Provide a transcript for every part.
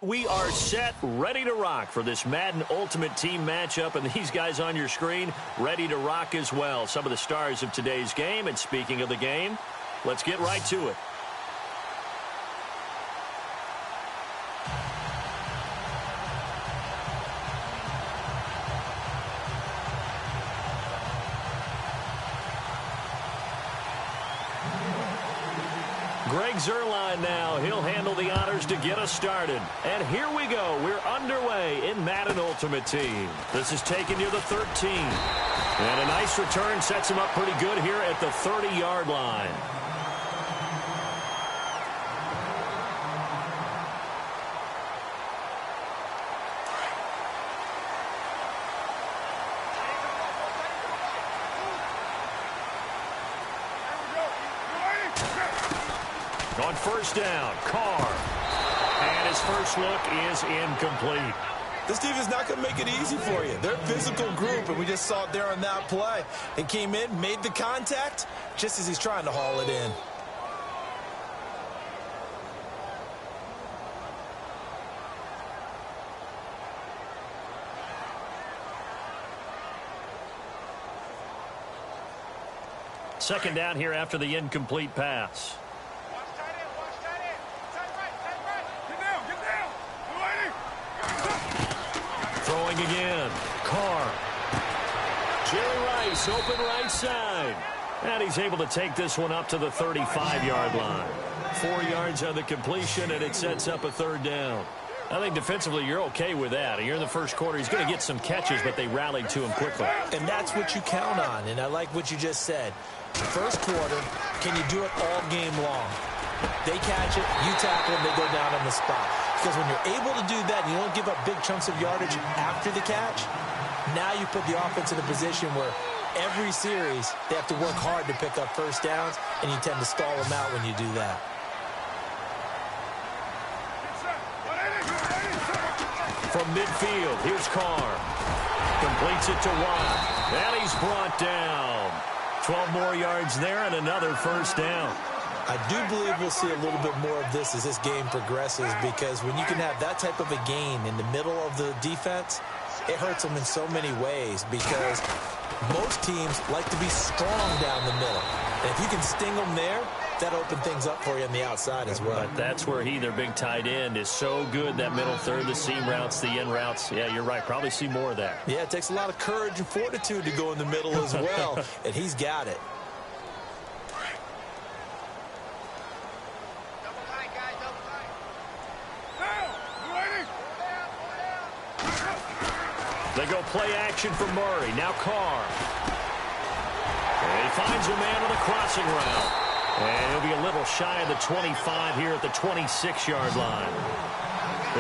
We are set, ready to rock for this Madden Ultimate Team matchup, and these guys on your screen ready to rock as well. Some of the stars of today's game, and speaking of the game, let's get right to it. Greg Zuerlein now. He'll handle the honors to get us started. And here we go. We're underway in Madden Ultimate Team. This is taken near the 13. And a nice return sets him up pretty good here at the 30-yard line. On first down, Carr. And his first look is incomplete. This team is not going to make it easy for you. They're a physical group, and we just saw it there on that play. He came in, made the contact, just as he's trying to haul it in. Second down here after the incomplete pass. Throwing again. Carr. Jerry Rice, open right side. And he's able to take this one up to the 35-yard line. 4 yards on the completion, and it sets up a third down. I think defensively you're okay with that. You're in the first quarter. He's going to get some catches, but they rallied to him quickly. And that's what you count on, and I like what you just said. First quarter, can you do it all game long? They catch it, you tackle them, they go down on the spot. Because when you're able to do that and you don't give up big chunks of yardage after the catch, now you put the offense in a position where every series they have to work hard to pick up first downs, and you tend to stall them out when you do that. From midfield, here's Carr. Completes it to Watt. And he's brought down. 12 more yards there and another first down. I do believe we'll see a little bit more of this as this game progresses, because when you can have that type of a gain in the middle of the defense, it hurts them in so many ways, because most teams like to be strong down the middle. And if you can sting them there, that opens things up for you on the outside as well. But that's where their big tight end, is so good, that middle third, the seam routes, the in routes. Yeah, you're right. Probably see more of that. Yeah, it takes a lot of courage and fortitude to go in the middle as well, and he's got it. They go play action for Murray. Now Carr. And he finds a man on the crossing route. And he'll be a little shy of the 25 here at the 26-yard line.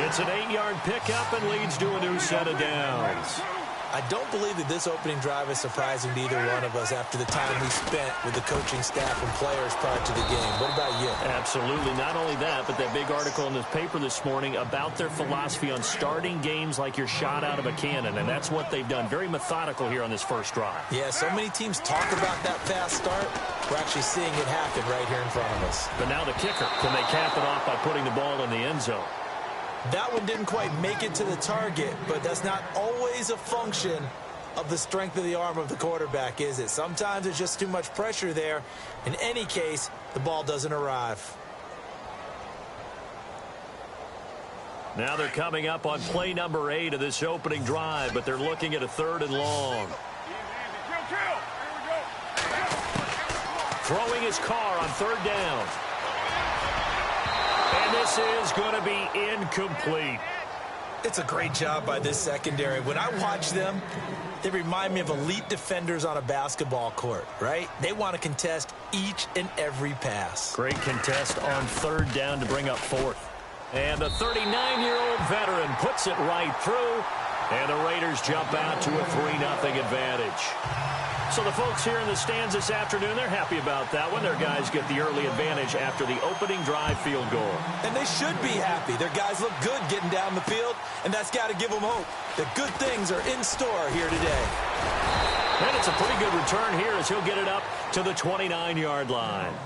It's an 8-yard pickup and leads to a new set of downs. I don't believe that this opening drive is surprising to either one of us after the time we spent with the coaching staff and players prior to the game. What about you? Absolutely. Not only that, but that big article in the paper this morning about their philosophy on starting games like you're shot out of a cannon, and that's what they've done. Very methodical here on this first drive. Yeah, so many teams talk about that fast start. We're actually seeing it happen right here in front of us. But now the kicker. Can they cap it off by putting the ball in the end zone? That one didn't quite make it to the target, but that's not always a function of the strength of the arm of the quarterback, is it? Sometimes there's just too much pressure there. In any case, the ball doesn't arrive. Now they're coming up on play number 8 of this opening drive, but they're looking at a 3rd and long. Throwing his Carr on 3rd down. And this is going to be incomplete. It's a great job by this secondary. When I watch them, they remind me of elite defenders on a basketball court, right? They want to contest each and every pass. Great contest on 3rd down to bring up 4th. And the 39-year-old veteran puts it right through. And the Raiders jump out to a 3-0 advantage. So the folks here in the stands this afternoon, they're happy about that one. Their guys get the early advantage after the opening drive field goal. And they should be happy. Their guys look good getting down the field, and that's got to give them hope that good things are in store here today. And it's a pretty good return here as he'll get it up to the 29-yard line.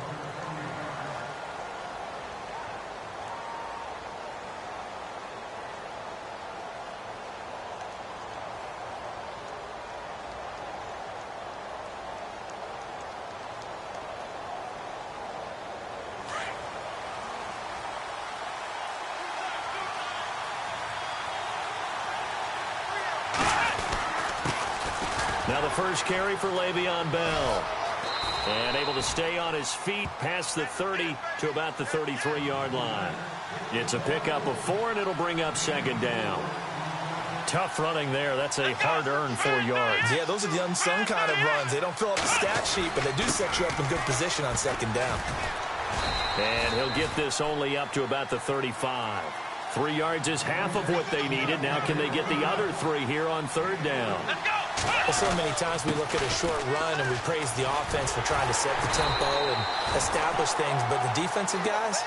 Now the first carry for Le'Veon Bell. And able to stay on his feet past the 30 to about the 33-yard line. It's a pickup of 4, and it'll bring up second down. Tough running there. That's a hard-earned 4 yards. Yeah, those are the unsung kind of runs. They don't fill up the stat sheet, but they do set you up in good position on second down. And he'll get this only up to about the 35. 3 yards is half of what they needed. Now can they get the other 3 here on third down? Well, so many times we look at a short run and we praise the offense for trying to set the tempo and establish things, but the defensive guys,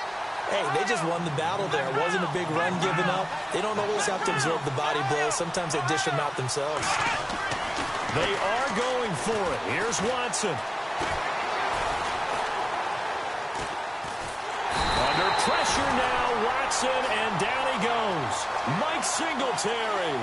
hey, they just won the battle there. It wasn't a big run given up. They don't always have to absorb the body blows. Sometimes they dish them out themselves. They are going for it. Here's Watson. Under pressure now, Watson, and down he goes. Mike Singletary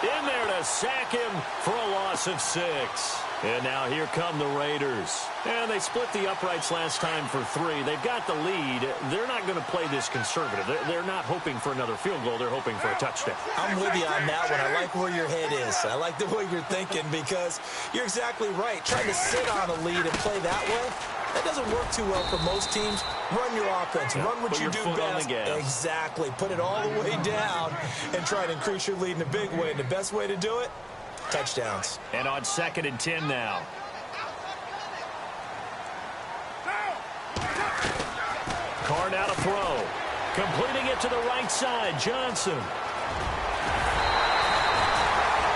in there to sack him for a loss of 6. And now here come the Raiders. And they split the uprights last time for 3. They've got the lead. They're not going to play this conservative. They're not hoping for another field goal. They're hoping for a touchdown. I'm with you on that one. I like where your head is. I like the way you're thinking because you're exactly right. Trying to sit on a lead and play that way, that doesn't work too well for most teams. Run your offense. Run what you do best. Exactly. Put it all the way down and try to increase your lead in a big way. And the best way to do it, touchdowns. And on 2nd and 10 now. Carr now to throw. Completing it to the right side. Johnson.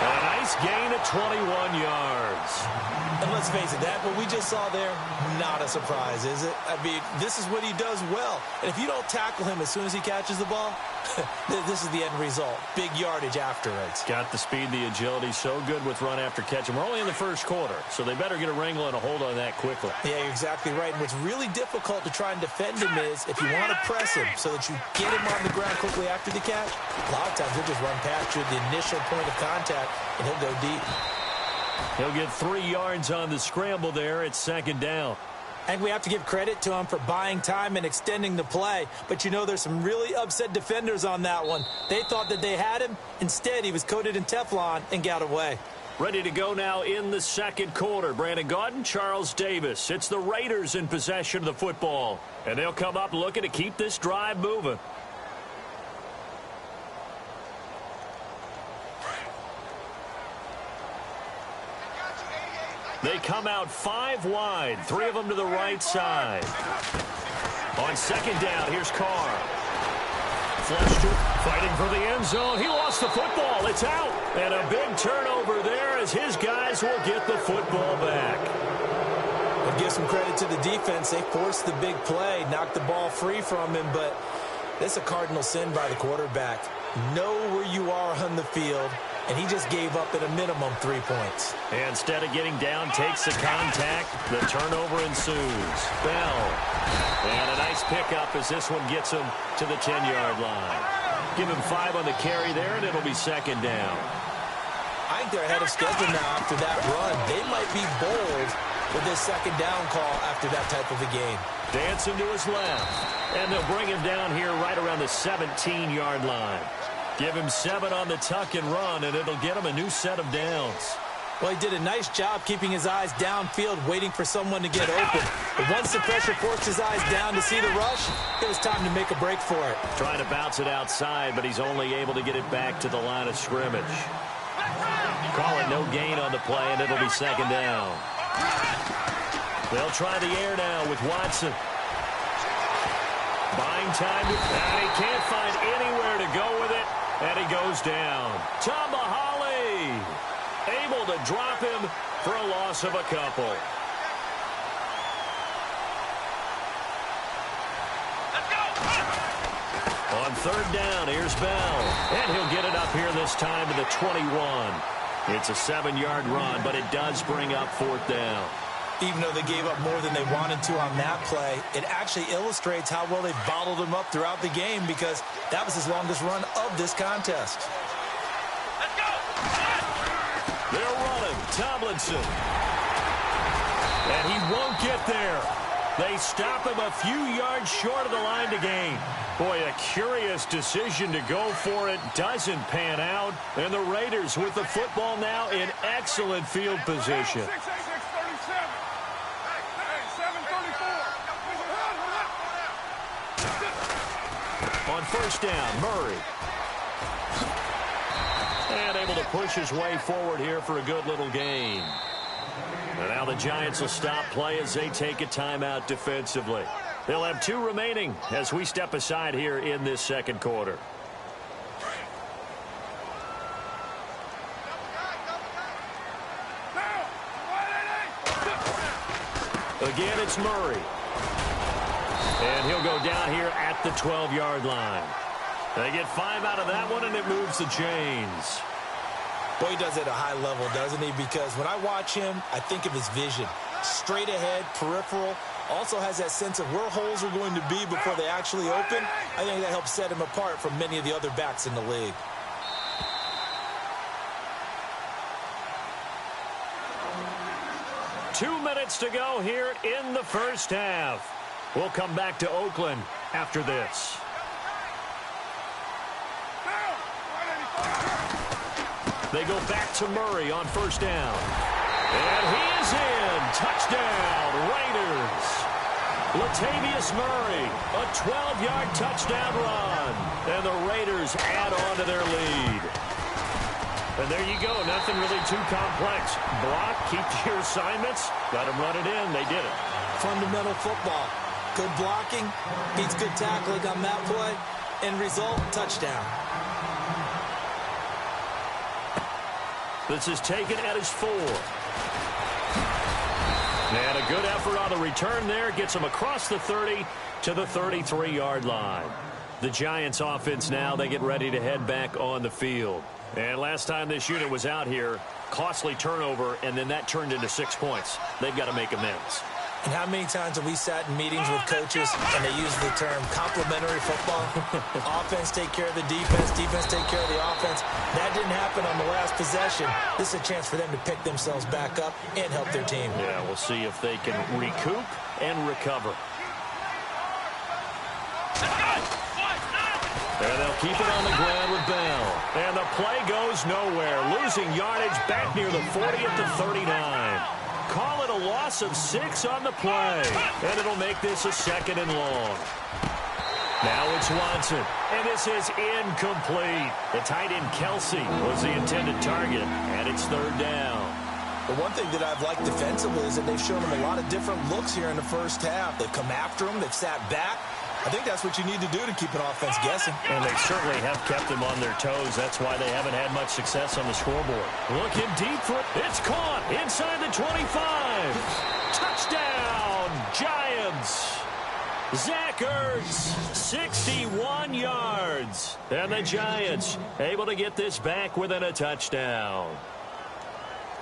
A nice gain of 21 yards. And let's face it, that what we just saw there, not a surprise, is it? I mean, this is what he does well. And if you don't tackle him as soon as he catches the ball, this is the end result. Big yardage afterwards. Got the speed, the agility, so good with run after catch. And we're only in the first quarter, so they better get a wrangle and a hold on that quickly. Yeah, you're exactly right. And what's really difficult to try and defend him is if you want to press him so that you get him on the ground quickly after the catch, a lot of times he'll just run past you at the initial point of contact, and he'll go deep. He'll get 3 yards on the scramble there. It's second down. And we have to give credit to him for buying time and extending the play. But, you know, there's some really upset defenders on that one. They thought that they had him. Instead, he was coated in Teflon and got away. Ready to go now in the second quarter. Brandon Gaudin, Charles Davis. It's the Raiders in possession of the football. And they'll come up looking to keep this drive moving. They come out 5 wide, 3 of them to the right side. On second down, here's Carr. Flushed it, fighting for the end zone. He lost the football. It's out. And a big turnover there as his guys will get the football back. I'll give some credit to the defense. They forced the big play, knocked the ball free from him, but that's a cardinal sin by the quarterback. Know where you are on the field. And he just gave up at a minimum 3 points. And instead of getting down, takes the contact. The turnover ensues. Bell. And a nice pickup as this one gets him to the 10-yard line. Give him 5 on the carry there, and it'll be second down. I think they're ahead of schedule now after that run. They might be bold with this second down call after that type of a game. Dancing to his left. And they'll bring him down here right around the 17-yard line. Give him 7 on the tuck and run, and it'll get him a new set of downs. Well, he did a nice job keeping his eyes downfield, waiting for someone to get open. But once the pressure forced his eyes down to see the rush, it was time to make a break for it. Trying to bounce it outside, but he's only able to get it back to the line of scrimmage. Call it no gain on the play, and it'll be second down. They'll try the air now with Watson. Buying time, and he can't find anywhere to go with it. And he goes down. Tamahali able to drop him for a loss of a couple. Let's go! On third down, here's Bell. And he'll get it up here this time to the 21. It's a 7-yard run, but it does bring up fourth down. Even though they gave up more than they wanted to on that play, it actually illustrates how well they bottled him up throughout the game because that was his longest run of this contest. Let's go! They're running. Tomlinson. And he won't get there. They stop him a few yards short of the line to gain. Boy, a curious decision to go for it. Doesn't pan out. And the Raiders with the football now in excellent field position. On first down, Murray. And able to push his way forward here for a good little gain. And now the Giants will stop play as they take a timeout defensively. They'll have 2 remaining as we step aside here in this second quarter. Again, it's Murray. And he'll go down here at the 12-yard line. They get 5 out of that one, and it moves the chains. Boy, he does it at a high level, doesn't he? Because when I watch him, I think of his vision. Straight ahead, peripheral. Also has that sense of where holes are going to be before they actually open. I think that helps set him apart from many of the other backs in the league. Two minutes to go here in the first half. We'll come back to Oakland after this. They go back to Murray on first down. And he is in. Touchdown, Raiders. Latavius Murray, a 12-yard touchdown run. And the Raiders add on to their lead. And there you go. Nothing really too complex. Block, keep your assignments, let them run it in. They did it. Fundamental football. Good blocking, beats good tackling on that play. End result, touchdown. This is taken at his 4. And a good effort on the return there. Gets him across the 30 to the 33-yard line. The Giants offense now, they get ready to head back on the field. And last time this unit was out here, costly turnover, and then that turned into 6 points. They've got to make amends. And how many times have we sat in meetings with coaches and they use the term complementary football? Offense take care of the defense, defense take care of the offense. That didn't happen on the last possession. This is a chance for them to pick themselves back up and help their team. Yeah, we'll see if they can recoup and recover. And they'll keep it on the ground with Bell. And the play goes nowhere. Losing yardage back near the 40 at the 39. Call it a loss of 6 on the play. And it'll make this a second and long. Now it's Watson. And this is incomplete. The tight end Kelsey was the intended target. And it's third down. The one thing that I've liked defensively is that they've shown him a lot of different looks here in the first half. They've come after him. They've sat back. I think that's what you need to do to keep an offense guessing. And they certainly have kept them on their toes. That's why they haven't had much success on the scoreboard. Looking deep for it. It's caught inside the 25. Touchdown, Giants. Zach Ertz, 61 yards. And the Giants able to get this back within a touchdown.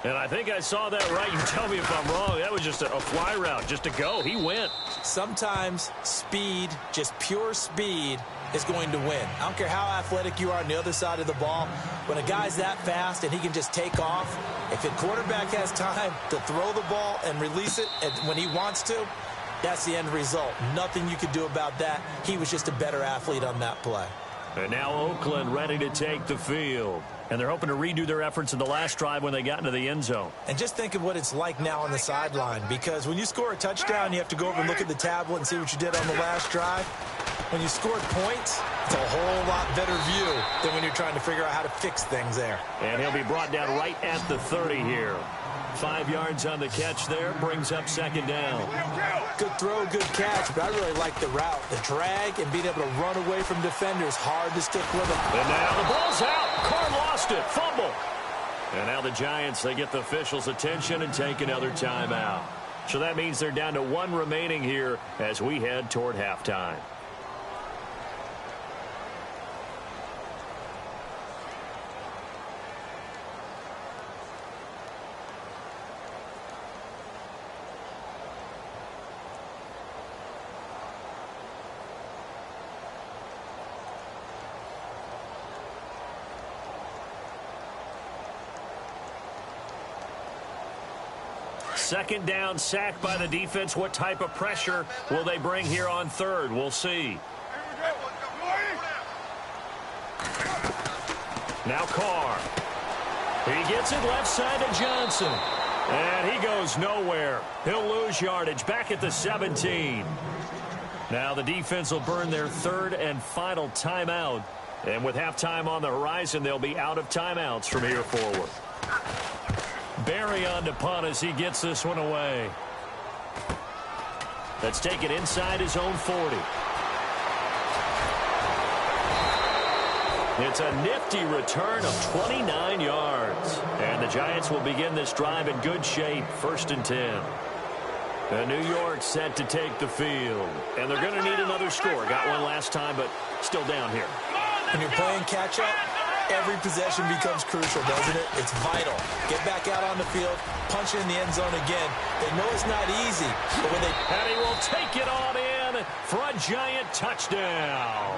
And I think I saw that right. You tell me if I'm wrong. That was just a fly route, just to go. He went. Sometimes speed, just pure speed, is going to win. I don't care how athletic you are on the other side of the ball. When a guy's that fast and he can just take off, if a quarterback has time to throw the ball and release it when he wants to, that's the end result. Nothing you could do about that. He was just a better athlete on that play. And now Oakland ready to take the field. And they're hoping to redo their efforts in the last drive when they got into the end zone. And just think of what it's like now on the sideline. Because when you score a touchdown, you have to go over and look at the tablet and see what you did on the last drive. When you scored points, it's a whole lot better view than when you're trying to figure out how to fix things there. And he'll be brought down right at the 30 here. 5 yards on the catch there, brings up second down. Good throw, good catch, but I really like the route. The drag and being able to run away from defenders, hard to stick with them. And now the ball's out. Carr lost it. Fumble. And now the Giants, they get the officials' attention and take another timeout. So that means they're down to 1 remaining here as we head toward halftime. second down, sack by the defense. What type of pressure will they bring here on third? We'll see. Now Carr. He gets it left side to Johnson. And he goes nowhere. He'll lose yardage back at the 17. Now the defense will burn their third and final timeout. And with halftime on the horizon, they'll be out of timeouts from here forward. Barry on to punt as he gets this one away. Let's take it inside his own 40. It's a nifty return of 29 yards. And the Giants will begin this drive in good shape, 1st and 10. And New York set to take the field. And they're going to need another score. Got one last time, but still down here. When you're playing catch-up, every possession becomes crucial, doesn't it? It's vital. Get back out on the field, punch it in the end zone again. They know it's not easy, but when they... And he will take it on in for a Giant touchdown.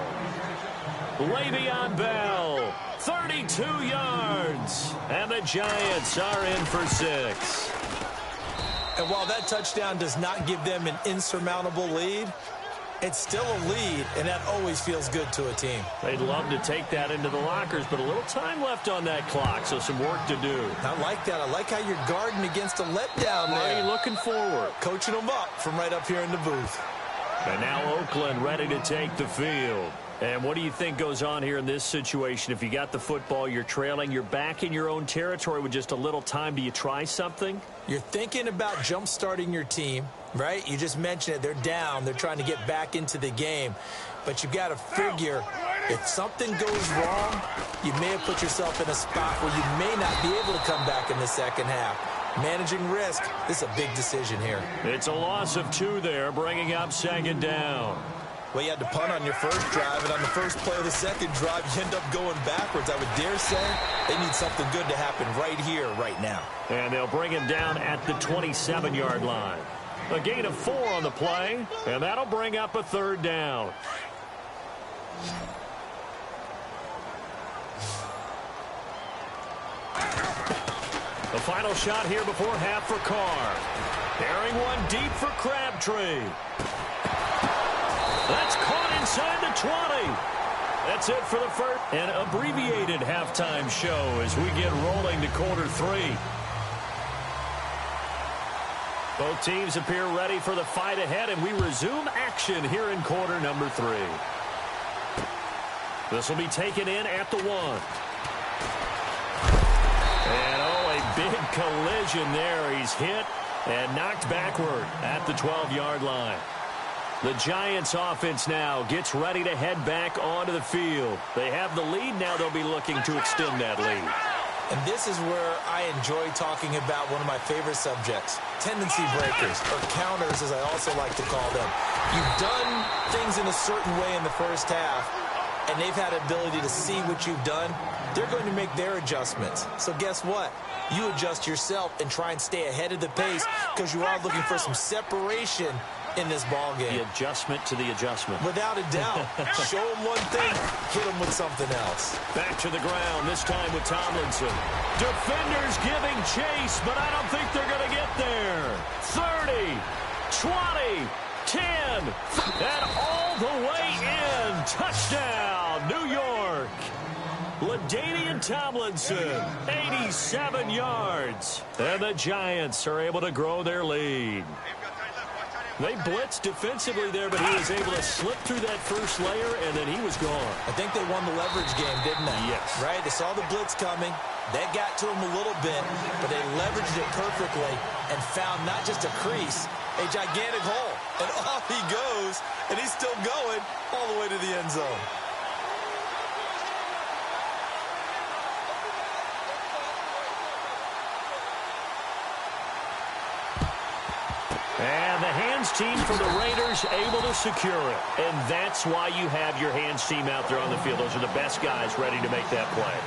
Le'Veon Bell, 32 yards. And the Giants are in for 6. And while that touchdown does not give them an insurmountable lead, it's still a lead, and that always feels good to a team. They'd love to take that into the lockers, but a little time left on that clock, so some work to do. I like that. I like how you're guarding against a letdown there. Looking forward. Coaching them up from right up here in the booth. And now Oakland ready to take the field. And what do you think goes on here in this situation? If you got the football, you're trailing, you're back in your own territory with just a little time. Do you try something? You're thinking about jump-starting your team, right? You just mentioned it. They're down. They're trying to get back into the game. But you've got to figure if something goes wrong, you may have put yourself in a spot where you may not be able to come back in the second half. Managing risk, this is a big decision here. It's a loss of 2 there, bringing up 2nd down. Well, you had to punt on your first drive, and on the first play of the second drive, you end up going backwards. I would dare say they need something good to happen right here, right now. And they'll bring him down at the 27-yard line. A gain of 4 on the play, and that'll bring up a 3rd down. The final shot here before half for Carr. Bearing one deep for Crabtree. That's caught inside the 20. That's it for the first. An abbreviated halftime show as we get rolling to quarter 3. Both teams appear ready for the fight ahead, and we resume action here in quarter number 3. This will be taken in at the 1. And, oh, a big collision there. He's hit and knocked backward at the 12-yard line. The Giants offense now gets ready to head back onto the field. They have the lead. Now they'll be looking to extend that lead. And this is where I enjoy talking about one of my favorite subjects, tendency breakers, or counters as I also like to call them. You've done things in a certain way in the first half, and they've had the ability to see what you've done. They're going to make their adjustments. So guess what? You adjust yourself and try and stay ahead of the pace because you are looking for some separation in this ball game. The adjustment to the adjustment. Without a doubt. Show them one thing, hit them with something else. Back to the ground, this time with Tomlinson. Defenders giving chase, but I don't think they're going to get there. 30, 20, 10, and all the way in. Touchdown, New York. LaDainian Tomlinson, 87 yards. And the Giants are able to grow their lead. They blitzed defensively there, but he was able to slip through that first layer, and then he was gone. I think they won the leverage game, didn't they? Yes. Right? They saw the blitz coming. That got to him a little bit, but they leveraged it perfectly and found not just a crease, a gigantic hole. And off he goes, and he's still going all the way to the end zone. And the hands team for the Raiders able to secure it. And that's why you have your hands team out there on the field. Those are the best guys ready to make that play.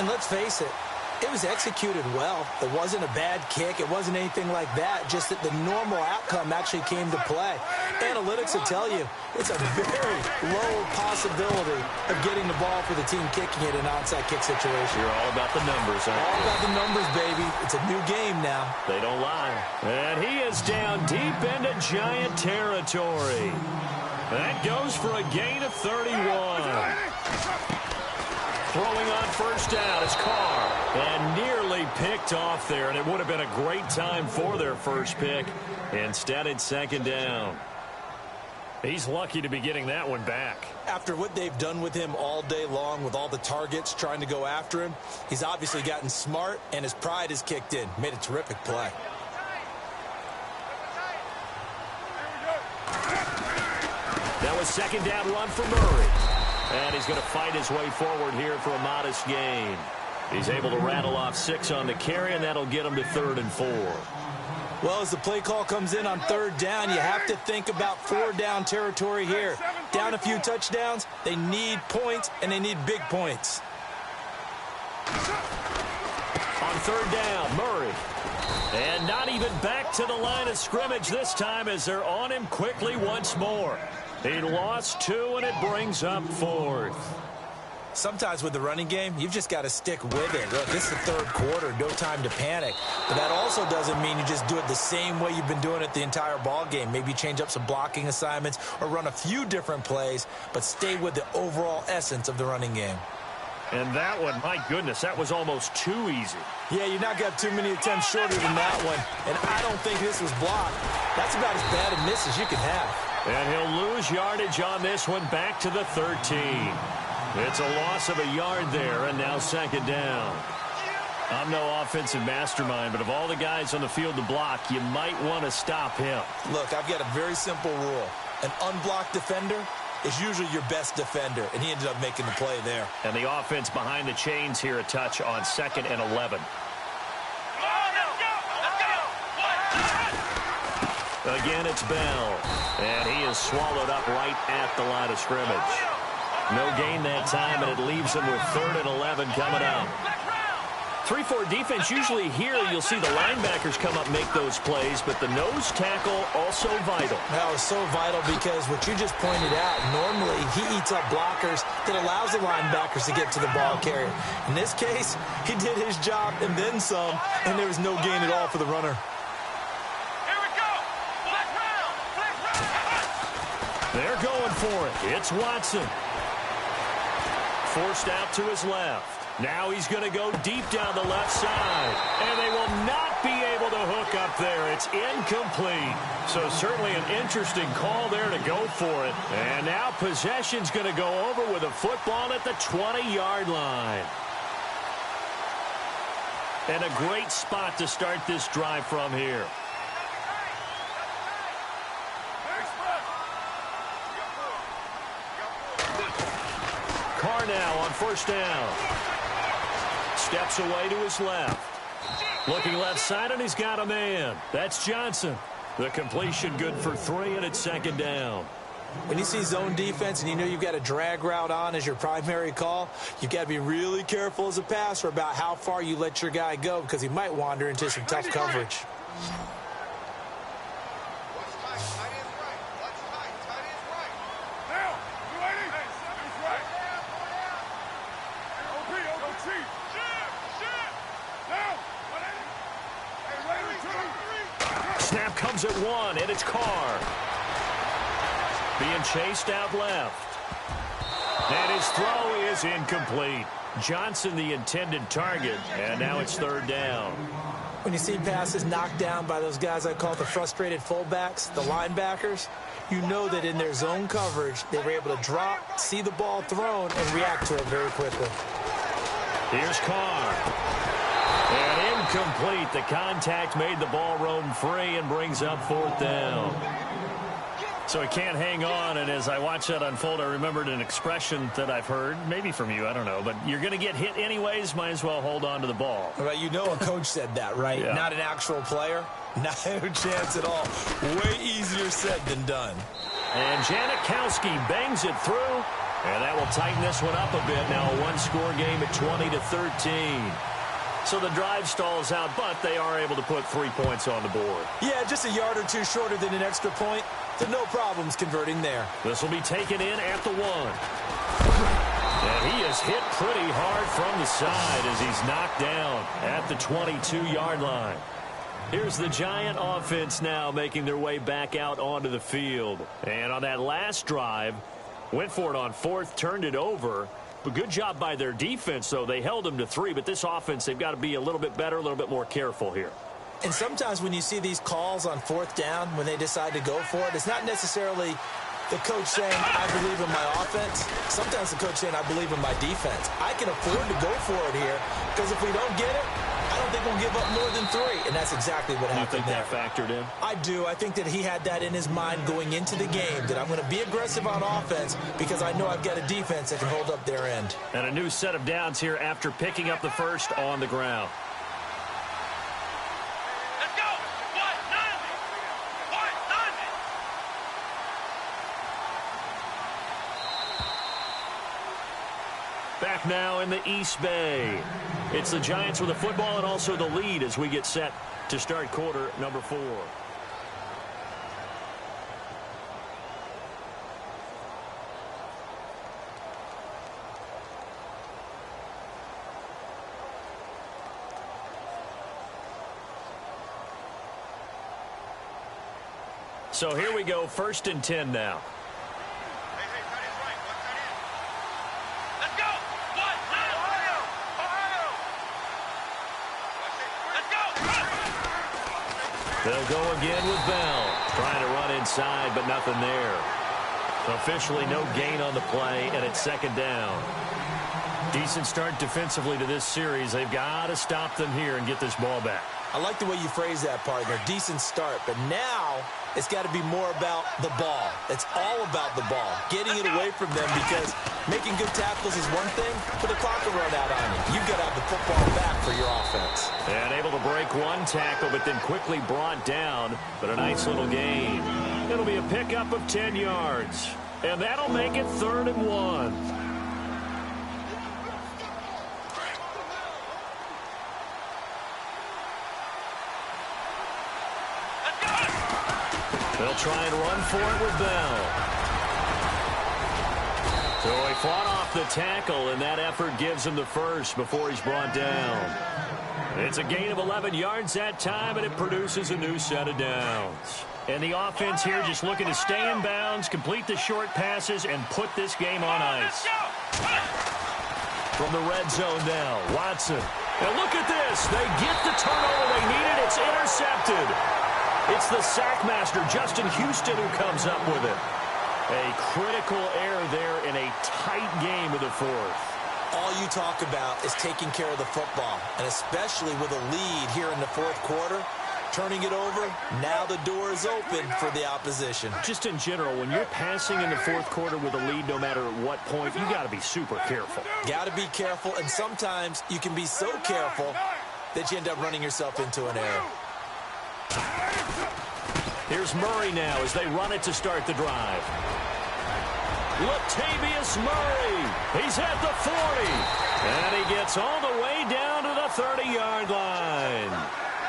And let's face it, it was executed well. It wasn't a bad kick. It wasn't anything like that. Just that the normal outcome actually came to play. Analytics will tell you it's a very low possibility of getting the ball for the team kicking it in an onside kick situation. You're all about the numbers, aren't you? All about the numbers, baby. It's a new game now. They don't lie. And he is down deep into Giant territory. That goes for a gain of 31. Throwing on first down is Carr. And nearly picked off there, and it would have been a great time for their first pick. Instead, it's second down. He's lucky to be getting that one back. After what they've done with him all day long with all the targets trying to go after him, he's obviously gotten smart, and his pride has kicked in. Made a terrific play. That was second down run for Murray. And he's going to fight his way forward here for a modest gain. He's able to rattle off 6 on the carry, and that'll get him to 3rd and 4. Well, as the play call comes in on 3rd down, you have to think about 4-down territory here. Down a few touchdowns, they need points, and they need big points. On 3rd down, Murray. And not even back to the line of scrimmage this time as they're on him quickly once more. He lost 2, and it brings up 4th. Sometimes with the running game, you've just got to stick with it. Look, this is the 3rd quarter, no time to panic. But that also doesn't mean you just do it the same way you've been doing it the entire ball game. Maybe change up some blocking assignments or run a few different plays, but stay with the overall essence of the running game. And that one, my goodness, that was almost too easy. Yeah, you not got too many attempts shorter than that one. And I don't think this was blocked. That's about as bad a miss as you can have. And he'll lose yardage on this one back to the 13. It's a loss of a yard there, and now second down. I'm no offensive mastermind, but of all the guys on the field to block, you might want to stop him. Look, I've got a very simple rule. An unblocked defender is usually your best defender, and he ended up making the play there. And the offense behind the chains here a touch on 2nd and 11. Again, it's Bell, and he is swallowed up right at the line of scrimmage. No gain that time, and it leaves him with 3rd and 11 coming up. 3-4 defense, usually here you'll see the linebackers come up and make those plays, but the nose tackle also vital. That was so vital because what you just pointed out, normally he eats up blockers that allows the linebackers to get to the ball carrier. In this case, he did his job and then some, and there was no gain at all for the runner. They're going for it. It's Watson. Forced out to his left. Now he's going to go deep down the left side. And they will not be able to hook up there. It's incomplete. So certainly an interesting call there to go for it. And now possession's going to go over with a football at the 20-yard line. And a great spot to start this drive from here. Carr now on first down. Steps away to his left. Looking left side, and he's got a man. That's Johnson. The completion good for 3, and it's second down. When you see zone defense and you know you've got a drag route on as your primary call, you've got to be really careful as a passer about how far you let your guy go because he might wander into some tough coverage. Snap comes at 1, and it's Carr. Being chased out left. And his throw is incomplete. Johnson the intended target, and now it's 3rd down. When you see passes knocked down by those guys I call the frustrated fullbacks, the linebackers, you know that in their zone coverage, they were able to drop, see the ball thrown, and react to it very quickly. Here's Carr. And incomplete. The contact made the ball roam free and brings up 4th down. So he can't hang on, and as I watch that unfold, I remembered an expression that I've heard, maybe from you, I don't know, but you're going to get hit anyways, might as well hold on to the ball. Well, you know a coach said that, right? Yeah. Not an actual player. Not a chance at all. Way easier said than done. And Janikowski bangs it through, and that will tighten this one up a bit. Now a one-score game at 20-13. So the drive stalls out, but they are able to put 3 points on the board. Yeah, just a yard or two shorter than an extra point. So no problems converting there. This will be taken in at the 1. And he is hit pretty hard from the side as he's knocked down at the 22-yard line. Here's the Giant offense now making their way back out onto the field. And on that last drive, went for it on 4th, turned it over. But good job by their defense, though. They held them to 3, but this offense, they've got to be a little bit better, a little bit more careful here. And sometimes when you see these calls on 4th down, when they decide to go for it, it's not necessarily the coach saying, I believe in my offense. Sometimes the coach saying, I believe in my defense. I can afford to go for it here because if we don't get it, I don't think we'll give up more than 3. And that's exactly what happened there. You think that factored in? I do. I think that he had that in his mind going into the game, that I'm going to be aggressive on offense because I know I've got a defense that can hold up their end. And a new set of downs here after picking up the first on the ground. Let's go. What? Nothing. What? Nothing. Back now in the East Bay. It's the Giants with the football and also the lead as we get set to start quarter number 4. So here we go, 1st and 10 now. Let's go. What? Ohio. Let's go. They'll go again with Bell. Trying to run inside, but nothing there. Officially no gain on the play, and it's 2nd down. Decent start defensively to this series. They've got to stop them here and get this ball back. I like the way you phrase that, partner. Decent start, but now it's got to be more about the ball. It's all about the ball, getting it away from them because making good tackles is one thing, but the clock will run out on you. You've got to have the football back for your offense. And able to break one tackle, but then quickly brought down, but a nice little gain. It'll be a pickup of 10 yards, and that'll make it 3rd and 1. They'll try and run for it with Bell. So he fought off the tackle, and that effort gives him the first before he's brought down. It's a gain of 11 yards that time, and it produces a new set of downs. And the offense here just looking to stay in bounds, complete the short passes, and put this game on ice. From the red zone now, Watson. And look at this. They get the turnover they needed. It's intercepted. It's the sackmaster, Justin Houston, who comes up with it. A critical error there in a tight game of the 4th. All you talk about is taking care of the football, and especially with a lead here in the 4th quarter, turning it over, now the door is open for the opposition. Just in general, when you're passing in the 4th quarter with a lead, no matter at what point, you got to be super careful. Got to be careful, and sometimes you can be so careful that you end up running yourself into an error. Here's Murray now as they run it to start the drive. Latavius Murray. He's at the 40. And he gets all the way down to the 30-yard line.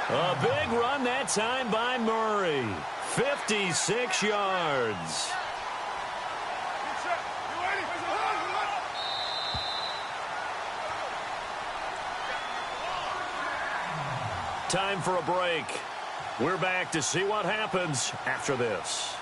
A big run that time by Murray. 56 yards. Time for a break. We're back to see what happens after this.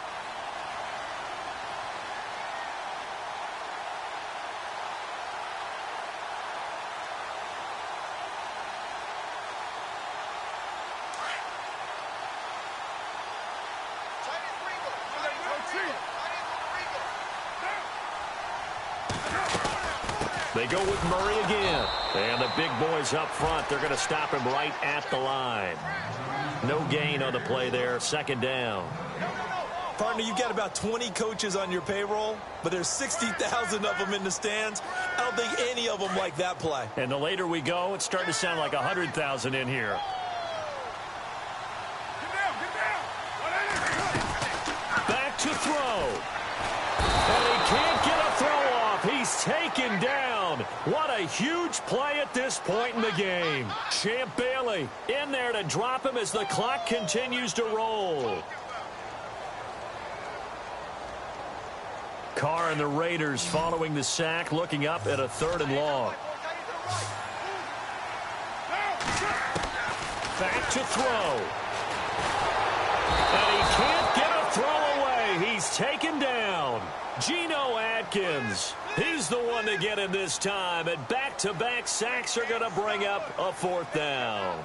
They go with Murray again. And the big boys up front, they're going to stop him right at the line. No gain on the play there, 2nd down. Partner, you've got about 20 coaches on your payroll, but there's 60,000 of them in the stands. I don't think any of them like that play. And the later we go, it's starting to sound like 100,000 in here. Back to throw. And he can't get a throw off. He's taken down. What a huge play at this point in the game. Champ Bailey in there to drop him as the clock continues to roll. Carr and the Raiders following the sack, looking up at a 3rd and long. Back to throw. And he can't get a throw away. He's taken down. Geno Atkins. He's the one to get him this time. And back-to-back sacks are going to bring up a 4th down.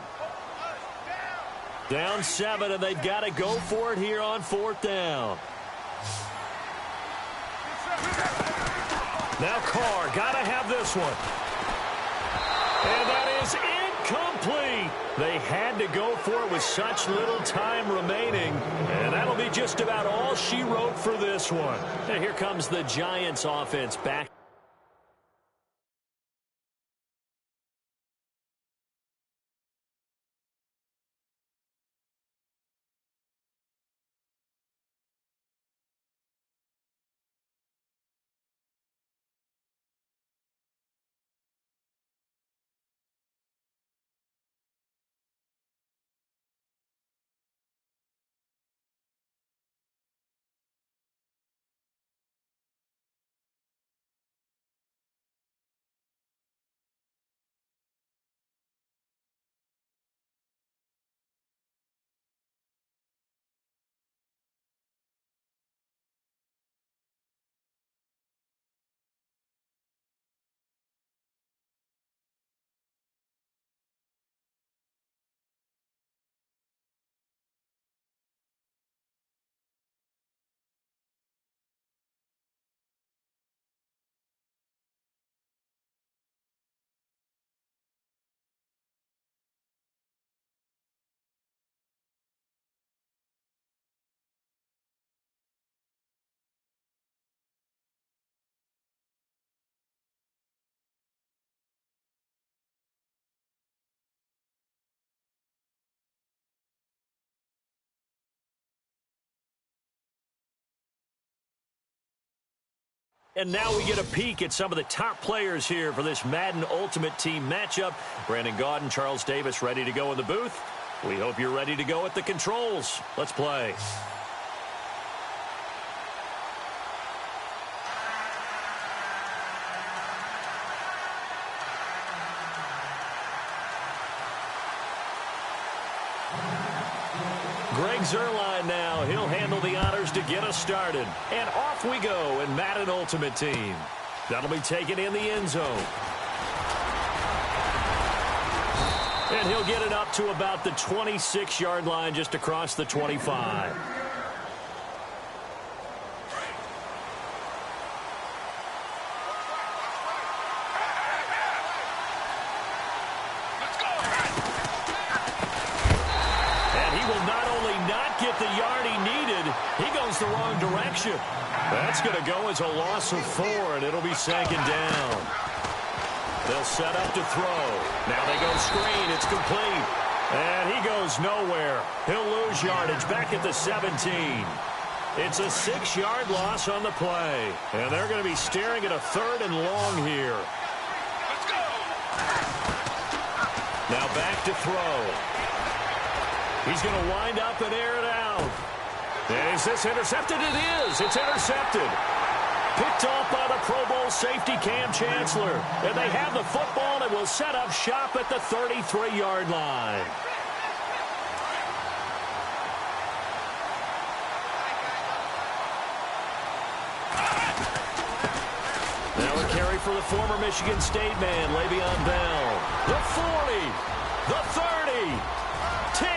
Down 7, and they've got to go for it here on 4th down. Now Carr, got to have this one. And that is incomplete. They had to go for it with such little time remaining. And that'll be just about all she wrote for this one. And here comes the Giants offense back. And now we get a peek at some of the top players here for this Madden Ultimate Team matchup. Brandon Gaudin, Charles Davis ready to go in the booth. We hope you're ready to go at the controls. Let's play. Greg Zuerlein now. He'll handle the honors to get us started. And off we go in Madden Ultimate Team. That'll be taken in the end zone. And he'll get it up to about the 26-yard line just across the 25. The yard he needed, he goes the wrong direction. That's going to go as a loss of 4, and it'll be second down. They'll set up to throw. Now they go screen. It's complete. And he goes nowhere. He'll lose yardage back at the 17. It's a 6-yard loss on the play. And they're going to be staring at a 3rd and long here. Let's go. Now back to throw. He's going to wind up and air it out. And is this intercepted? It is. It's intercepted. Picked off by the Pro Bowl safety Cam Chancellor. And they have the football and will set up shop at the 33-yard line. Now a carry for the former Michigan State man, Le'Veon Bell. The 40, the 30, 10,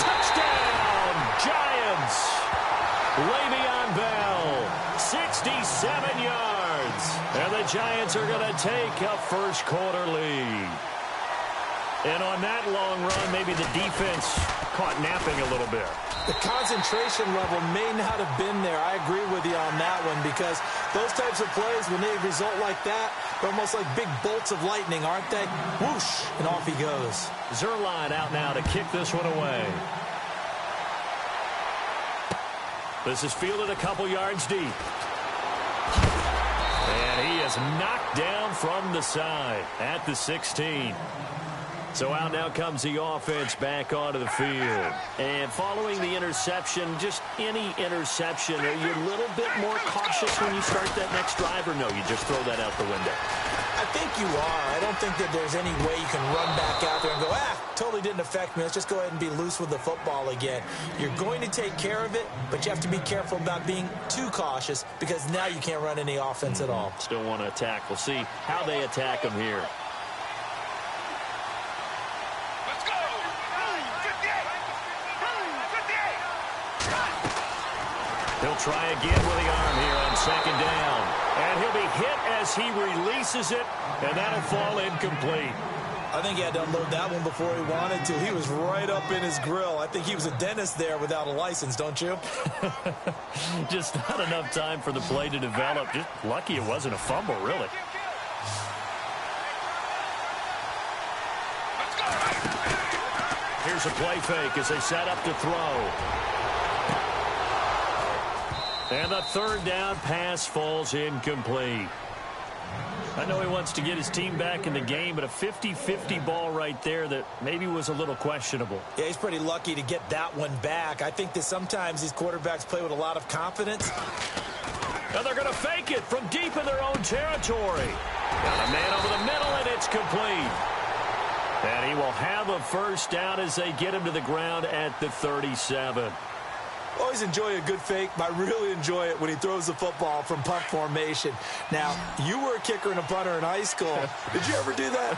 touchdown, Giants. Le'Veon Bell, 67 yards. And the Giants are going to take a first-quarter lead. And on that long run, maybe the defense caught napping a little bit. The concentration level may not have been there. I agree with you on that one, because those types of plays, when they result like that, they're almost like big bolts of lightning, aren't they? Whoosh, and off he goes. Zuerlein out now to kick this one away. This is fielded a couple yards deep. And he is knocked down from the side at the 16. So out now comes the offense back onto the field. And following the interception, just any interception, are you a little bit more cautious when you start that next drive, or no, you just throw that out the window? I think you are. I don't think that there's any way you can run back out there and go, totally didn't affect me. Let's just go ahead and be loose with the football again. You're going to take care of it, but you have to be careful about being too cautious because now you can't run any offense at all. Still want to attack. We'll see how they attack him here. He'll try again with the arm here on second down. And he'll be hit as he releases it, and that'll fall incomplete. I think he had to unload that one before he wanted to. He was right up in his grill. I think he was a dentist there without a license, don't you? Just not enough time for the play to develop. Just lucky it wasn't a fumble, really. Here's a play fake as they set up to throw. And the third down pass falls incomplete. I know he wants to get his team back in the game, but a 50-50 ball right there that maybe was a little questionable. Yeah, he's pretty lucky to get that one back. I think that sometimes these quarterbacks play with a lot of confidence. And they're going to fake it from deep in their own territory. Got a man over the middle, and it's complete. And he will have a first down as they get him to the ground at the 37. Always enjoy a good fake, but I really enjoy it when he throws the football from punt formation. Now, you were a kicker and a punter in high school. Did you ever do that?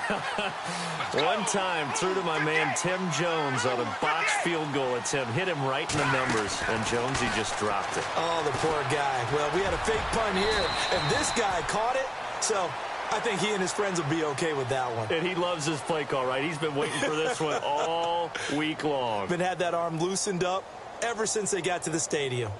One time, threw to my man Tim Jones on a botched field goal attempt. Hit him right in the numbers, and Jonesy just dropped it. Oh, the poor guy. Well, we had a fake punt here, and this guy caught it, so I think he and his friends will be okay with that one. And he loves his play call, right? He's been waiting for this one all week long. Been had that arm loosened up ever since they got to the stadium.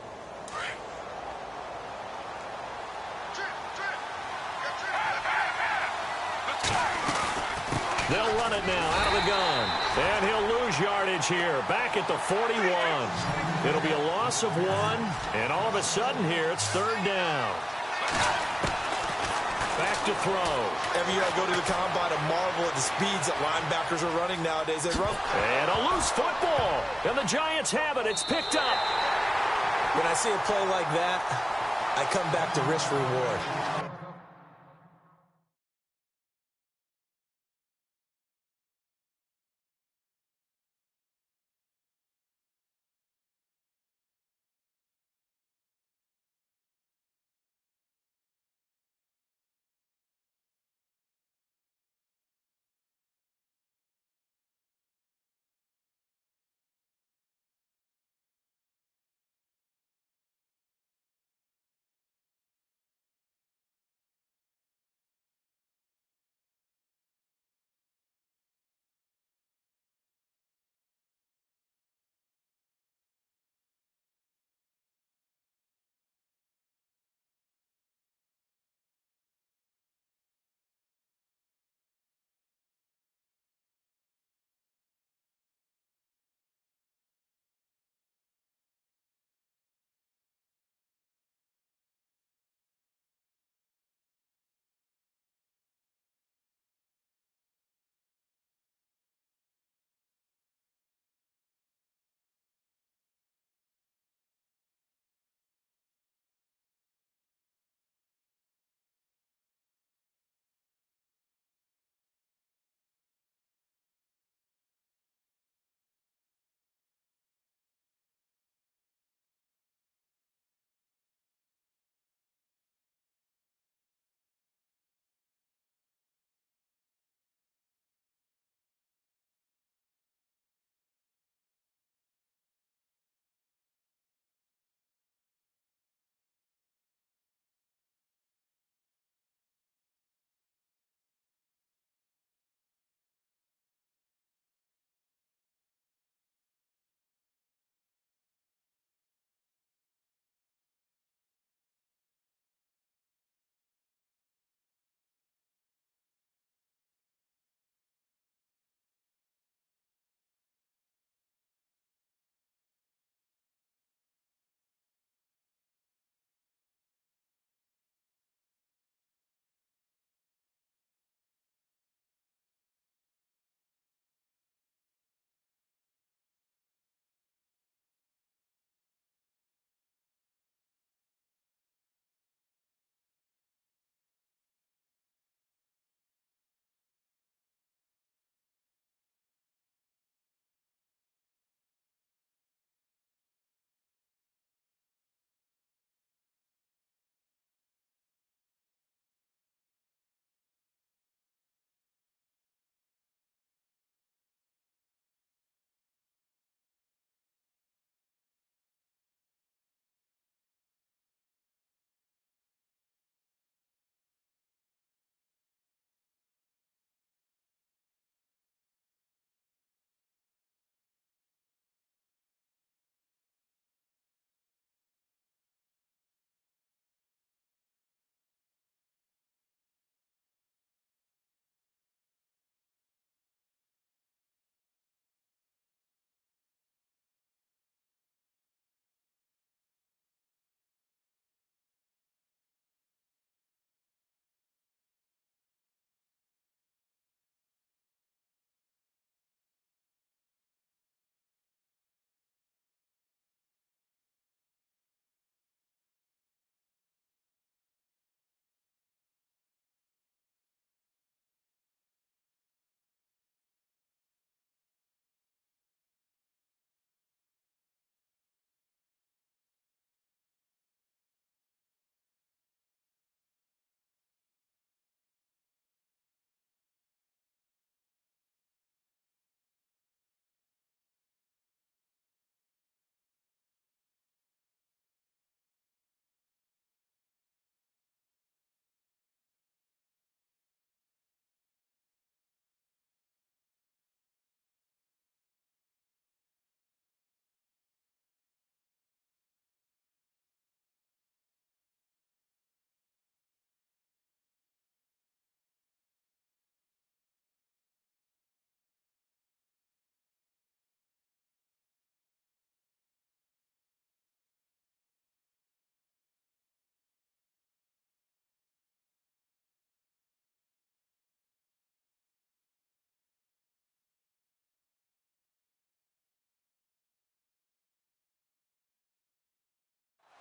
They'll run it now out of the gun. And he'll lose yardage here. Back at the 41. It'll be a loss of 1. And all of a sudden here, it's third down. Back to throw. Every year I go to the combine and marvel at the speeds that linebackers are running nowadays. And a loose football. And the Giants have it. It's picked up. When I see a play like that, I come back to risk reward.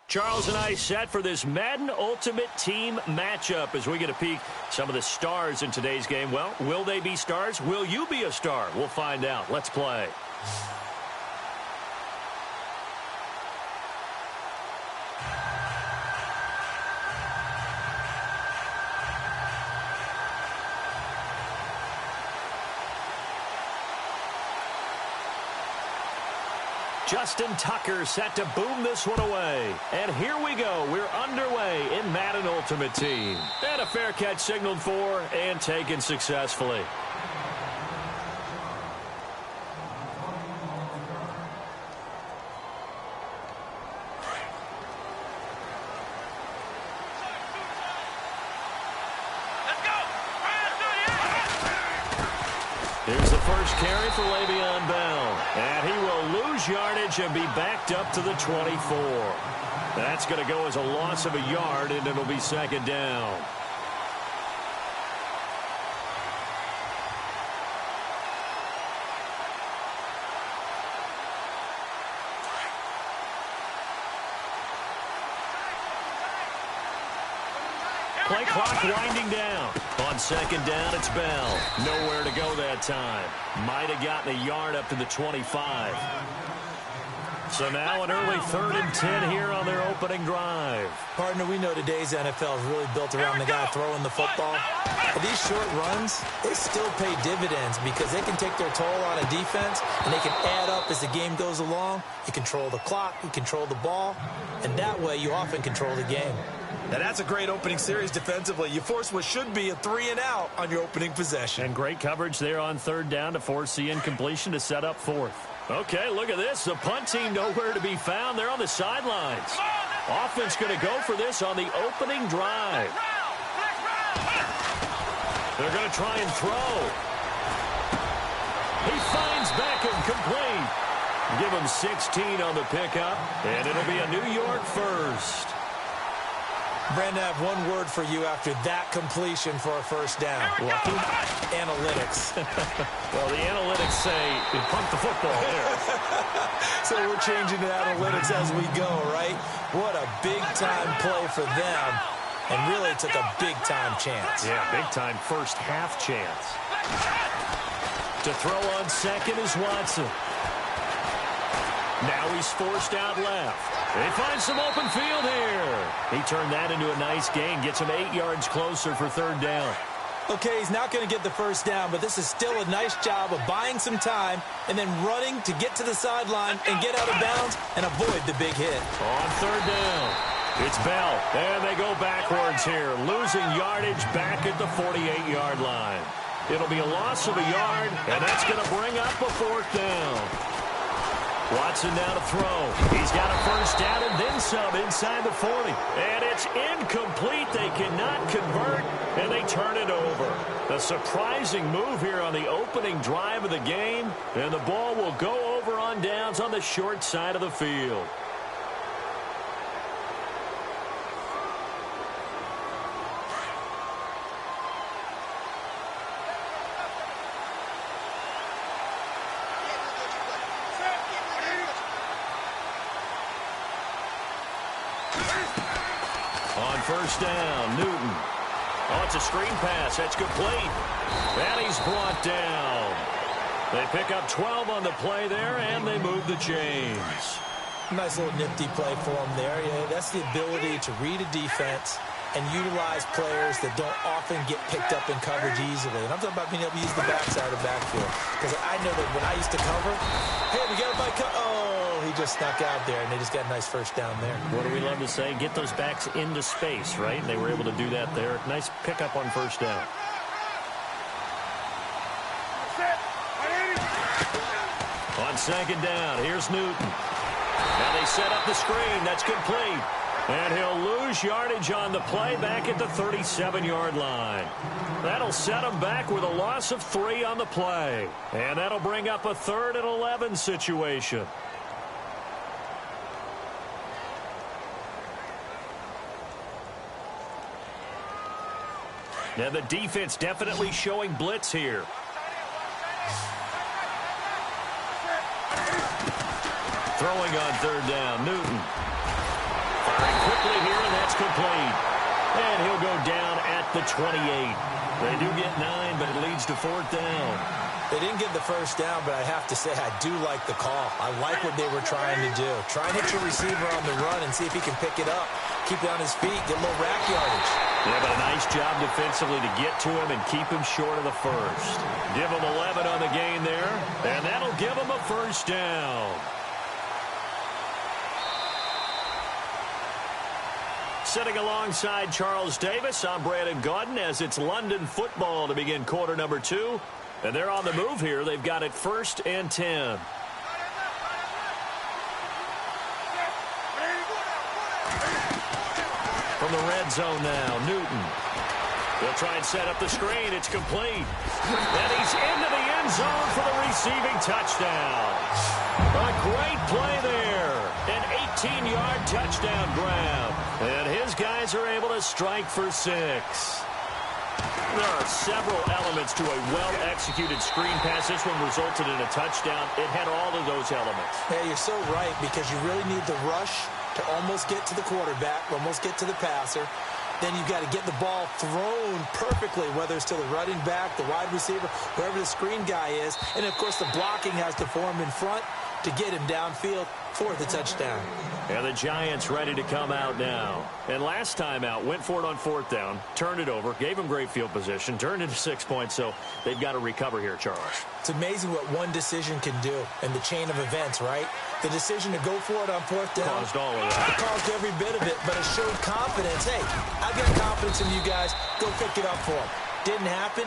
Charles and I set for this Madden Ultimate Team matchup as we get a peek some of the stars in today's game. Well, will they be stars? Will you be a star? We'll find out. Let's play. Justin Tucker set to boom this one away. And here we go. We're underway in Madden Ultimate Team. And a fair catch signaled for and taken successfully. Here's the first carry for Le'Veon Bell. And he will lose yardage and be backed up to the 24. That's going to go as a loss of a yard, and it'll be second down. Play clock winding down. On second down, it's Bell. Nowhere to go that time. Might have gotten a yard up to the 25. So now an early 3rd and 10 here on their opening drive. Partner, we know today's NFL is really built around the guy throwing the football. But these short runs, they still pay dividends because they can take their toll on a defense, and they can add up as the game goes along. You control the clock, you control the ball, and that way you often control the game. Now that's a great opening series defensively. You force what should be a 3-and-out on your opening possession. And great coverage there on 3rd down to force the incompletion to set up 4th. Okay, look at this. The punt team nowhere to be found. They're on the sidelines. Offense going to go for this on the opening drive. They're going to try and throw. He finds Beckham complete. Give him 16 on the pickup, and it'll be a New York first. Brandon, I have one word for you after that completion for a first down. Lucky? Analytics. Well, the analytics say you punt the football there. So we're changing to analytics as we go, right? What a big-time play for them. And really took a big-time chance. Yeah, big-time first half chance. To throw on second is Watson. Now he's forced out left. They find some open field here. He turned that into a nice gain. Gets him 8 yards closer for 3rd down. Okay, he's not going to get the first down, but this is still a nice job of buying some time and then running to get to the sideline and get out of bounds and avoid the big hit. On 3rd down, it's Bell. And they go backwards here, losing yardage back at the 48-yard line. It'll be a loss of a yard, and that's going to bring up a 4th down. Watson now to throw. He's got a first down and then some inside the 40. And it's incomplete. They cannot convert, and they turn it over. A surprising move here on the opening drive of the game, and the ball will go over on downs on the short side of the field. On first down, Newton. Oh, it's a screen pass. That's complete. And he's brought down. They pick up 12 on the play there, and they move the chains. Nice little nifty play for him there. Yeah, that's the ability to read a defense and utilize players that don't often get picked up in coverage easily. And I'm talking about being able to use the backside of the backfield. Because I know that when I used to cover, hey, we got a by oh, he just snuck out there, and they just got a nice first down there. What do we love to say? Get those backs into space, right? And they were able to do that there. Nice pickup on first down. On second down, here's Newton. Now they set up the screen. That's complete. And he'll lose yardage on the play back at the 37-yard line. That'll set him back with a loss of 3 on the play. And that'll bring up a 3rd and 11 situation. Now the defense definitely showing blitz here. Throwing on 3rd down, Newton. Firing quickly here, and that's complete. And he'll go down at the 28. They do get 9, but it leads to 4th down. They didn't get the first down, but I have to say I do like the call. I like what they were trying to do. Try and hit your receiver on the run and see if he can pick it up. Keep it on his feet, get a little rack yardage. Yeah, but a nice job defensively to get to him and keep him short of the first. Give him 11 on the gain there, and that'll give him a first down. Sitting alongside Charles Davis, I'm Brandon Gaudin as it's London football to begin quarter number 2. And they're on the move here. They've got it 1st and 10. From the red zone now, Newton. They'll try and set up the screen. It's complete. And he's into the end zone for the receiving touchdown. A great play there. An 18-yard touchdown grab. And his guys are able to strike for 6. There are several elements to a well-executed screen pass. This one resulted in a touchdown. It had all of those elements. Yeah, you're so right, because you really need the rush to almost get to the quarterback, almost get to the passer. Then you've got to get the ball thrown perfectly, whether it's to the running back, the wide receiver, wherever the screen guy is. And, of course, the blocking has to form in front to get him downfield for the touchdown. And the Giants ready to come out now. And last time out, went for it on 4th down, turned it over, gave him great field position, turned into 6 points, so they've got to recover here, Charles. It's amazing what one decision can do in the chain of events, right? The decision to go for it on 4th down caused all of that. It caused every bit of it, but it showed confidence. Hey, I've got confidence in you guys. Go pick it up for them. Didn't happen.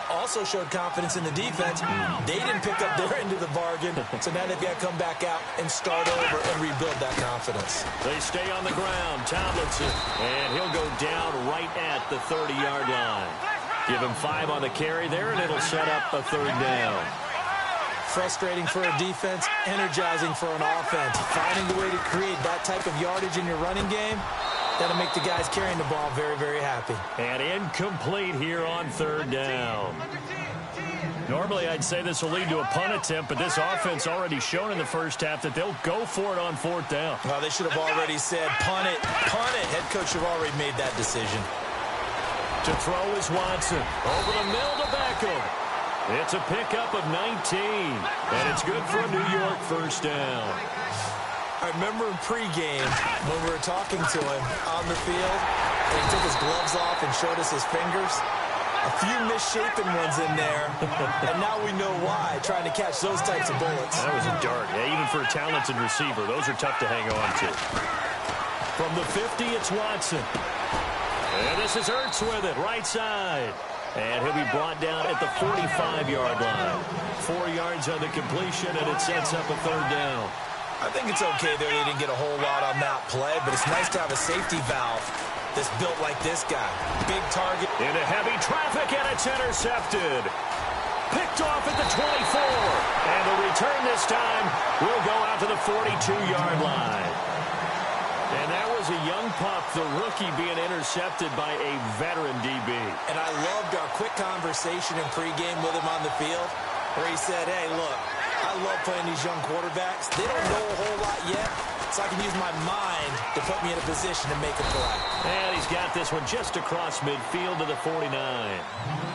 Also showed confidence in the defense. They didn't pick up their end of the bargain, so now they've got to come back out and start over and rebuild that confidence. They stay on the ground. Tomlinson, and he'll go down right at the 30-yard line. Give him 5 on the carry there, and it'll set up a 3rd down. Frustrating for a defense, energizing for an offense. Finding a way to create that type of yardage in your running game, that'll make the guys carrying the ball very, very happy. And incomplete here on 3rd down. Normally, I'd say this will lead to a punt attempt, but this offense already shown in the first half that they'll go for it on 4th down. Well, they should have already said, punt it, punt it. Head coach should have already made that decision. To throw is Watson. Over the middle to Beckham. It's a pickup of 19, and it's good for a New York first down. I remember in pregame when we were talking to him on the field, and he took his gloves off and showed us his fingers. A few misshapen ones in there, and now we know why, trying to catch those types of bullets. That was a dart. Yeah, even for a talented receiver, those are tough to hang on to. From the 50, it's Watson. And this is Ertz with it, right side. And he'll be brought down at the 45-yard line. 4 yards on the completion, and it sets up a 3rd down. I think it's okay there. They didn't get a whole lot on that play, but it's nice to have a safety valve that's built like this guy. Big target. Into heavy traffic, and it's intercepted. Picked off at the 24. And the return this time will go out to the 42-yard line. And that was a young pup, the rookie, being intercepted by a veteran DB. And I loved our quick conversation in pregame with him on the field, where he said, hey, look, I love playing these young quarterbacks. They don't know a whole lot yet, so I can use my mind to put me in a position to make a play. And he's got this one just across midfield to the 49.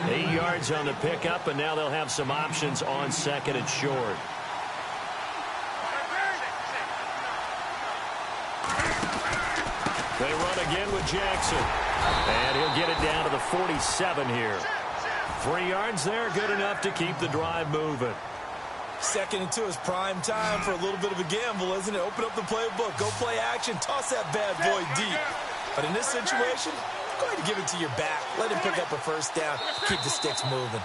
8 yards on the pickup, and now they'll have some options on 2nd and short. They run again with Jackson. And he'll get it down to the 47 here. 3 yards there, good enough to keep the drive moving. 2nd and 2 is prime time for a little bit of a gamble, isn't it? Open up the playbook, go play action, toss that bad boy deep. But in this situation, go ahead and give it to your back. Let him pick up a first down, keep the sticks moving.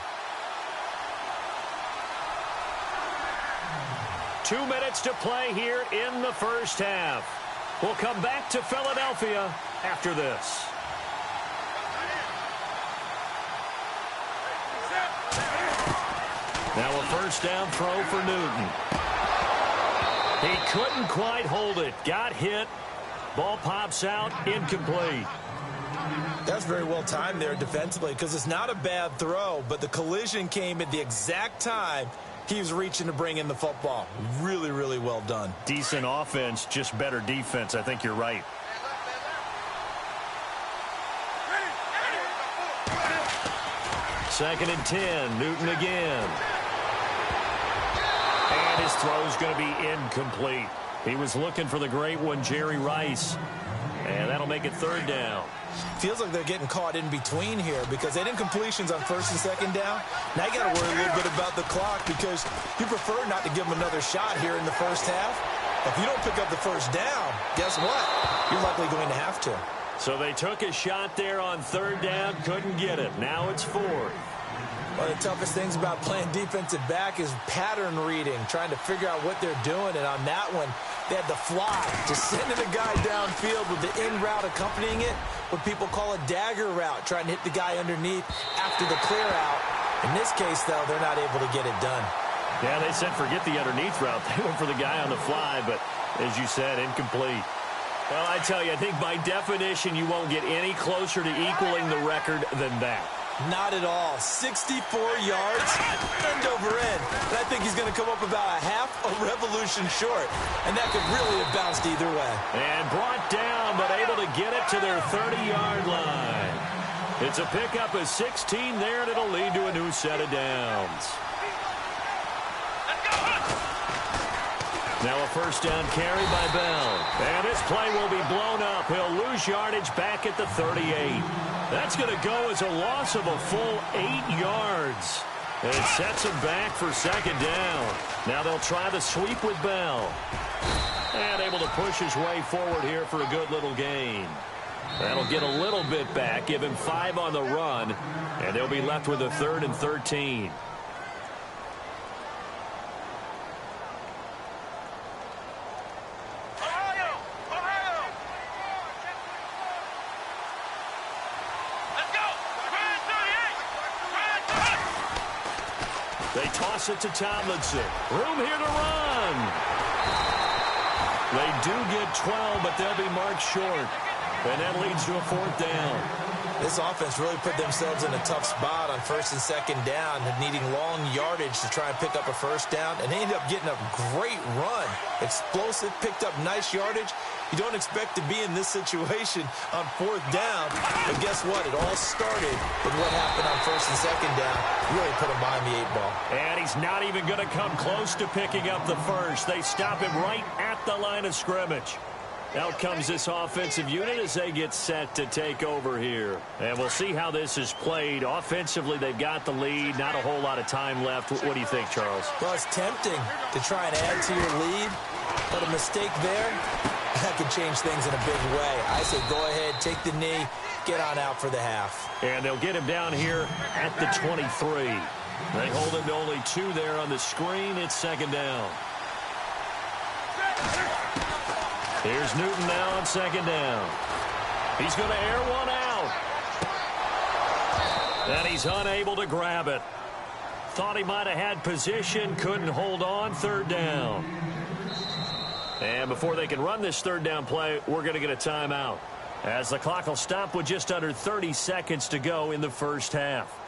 2 minutes to play here in the first half. We'll come back to Philadelphia after this. Now a first down throw for Newton. He couldn't quite hold it. Got hit. Ball pops out. Incomplete. That's very well timed there defensively, because it's not a bad throw, but the collision came at the exact time he was reaching to bring in the football. Really, really well done. Decent offense, just better defense. I think you're right. 2nd and 10. Newton again. And his throw's going to be incomplete. He was looking for the great one, Jerry Rice. And that'll make it 3rd down. Feels like they're getting caught in between here because they didn't incompletions on 1st and 2nd down. Now you got to worry a little bit about the clock because you prefer not to give them another shot here in the first half. If you don't pick up the 1st down, guess what? You're likely going to have to. So they took a shot there on 3rd down, couldn't get it. Now it's 4th. One of the toughest things about playing defensive back is pattern reading, trying to figure out what they're doing. And on that one, they had the fly, just sending a guy downfield with the in route accompanying it, what people call a dagger route, trying to hit the guy underneath after the clear out. In this case, though, they're not able to get it done. Yeah, they said forget the underneath route. They went for the guy on the fly, but as you said, incomplete. Well, I tell you, I think by definition you won't get any closer to equaling the record than that. Not at all. 64 yards, end over end. And I think he's going to come up about a half a revolution short. And that could really have bounced either way. And brought down, but able to get it to their 30-yard line. It's a pickup of 16 there, and it'll lead to a new set of downs. Now a 1st down carry by Bell. And this play will be blown up. He'll lose yardage back at the 38. That's going to go as a loss of a full 8 yards. And it sets him back for 2nd down. Now they'll try the sweep with Bell. And able to push his way forward here for a good little gain. That'll get a little bit back, give him 5 on the run. And they'll be left with a 3rd and 13. They toss it to Tomlinson. Room here to run. They do get 12, but they'll be marked short. And that leads to a 4th down. This offense really put themselves in a tough spot on 1st and 2nd down, needing long yardage to try and pick up a 1st down. And they ended up getting a great run. Explosive, picked up nice yardage. You don't expect to be in this situation on 4th down. But guess what? It all started with what happened on 1st and 2nd down. Really put him behind the 8 ball. And he's not even going to come close to picking up the 1st. They stop him right at the line of scrimmage. Out comes this offensive unit as they get set to take over here. And we'll see how this is played. Offensively, they've got the lead. Not a whole lot of time left. What do you think, Charles? Well, it's tempting to try and add to your lead. But a mistake there, that could change things in a big way. I say go ahead, take the knee, get on out for the half. And they'll get him down here at the 23. They hold him to only 2 there on the screen. It's 2nd down. Here's Newton now on 2nd down. He's going to air one out. And he's unable to grab it. Thought he might have had position, couldn't hold on. 3rd down. And before they can run this 3rd down play, we're going to get a timeout, as the clock will stop with just under 30 seconds to go in the 1st half.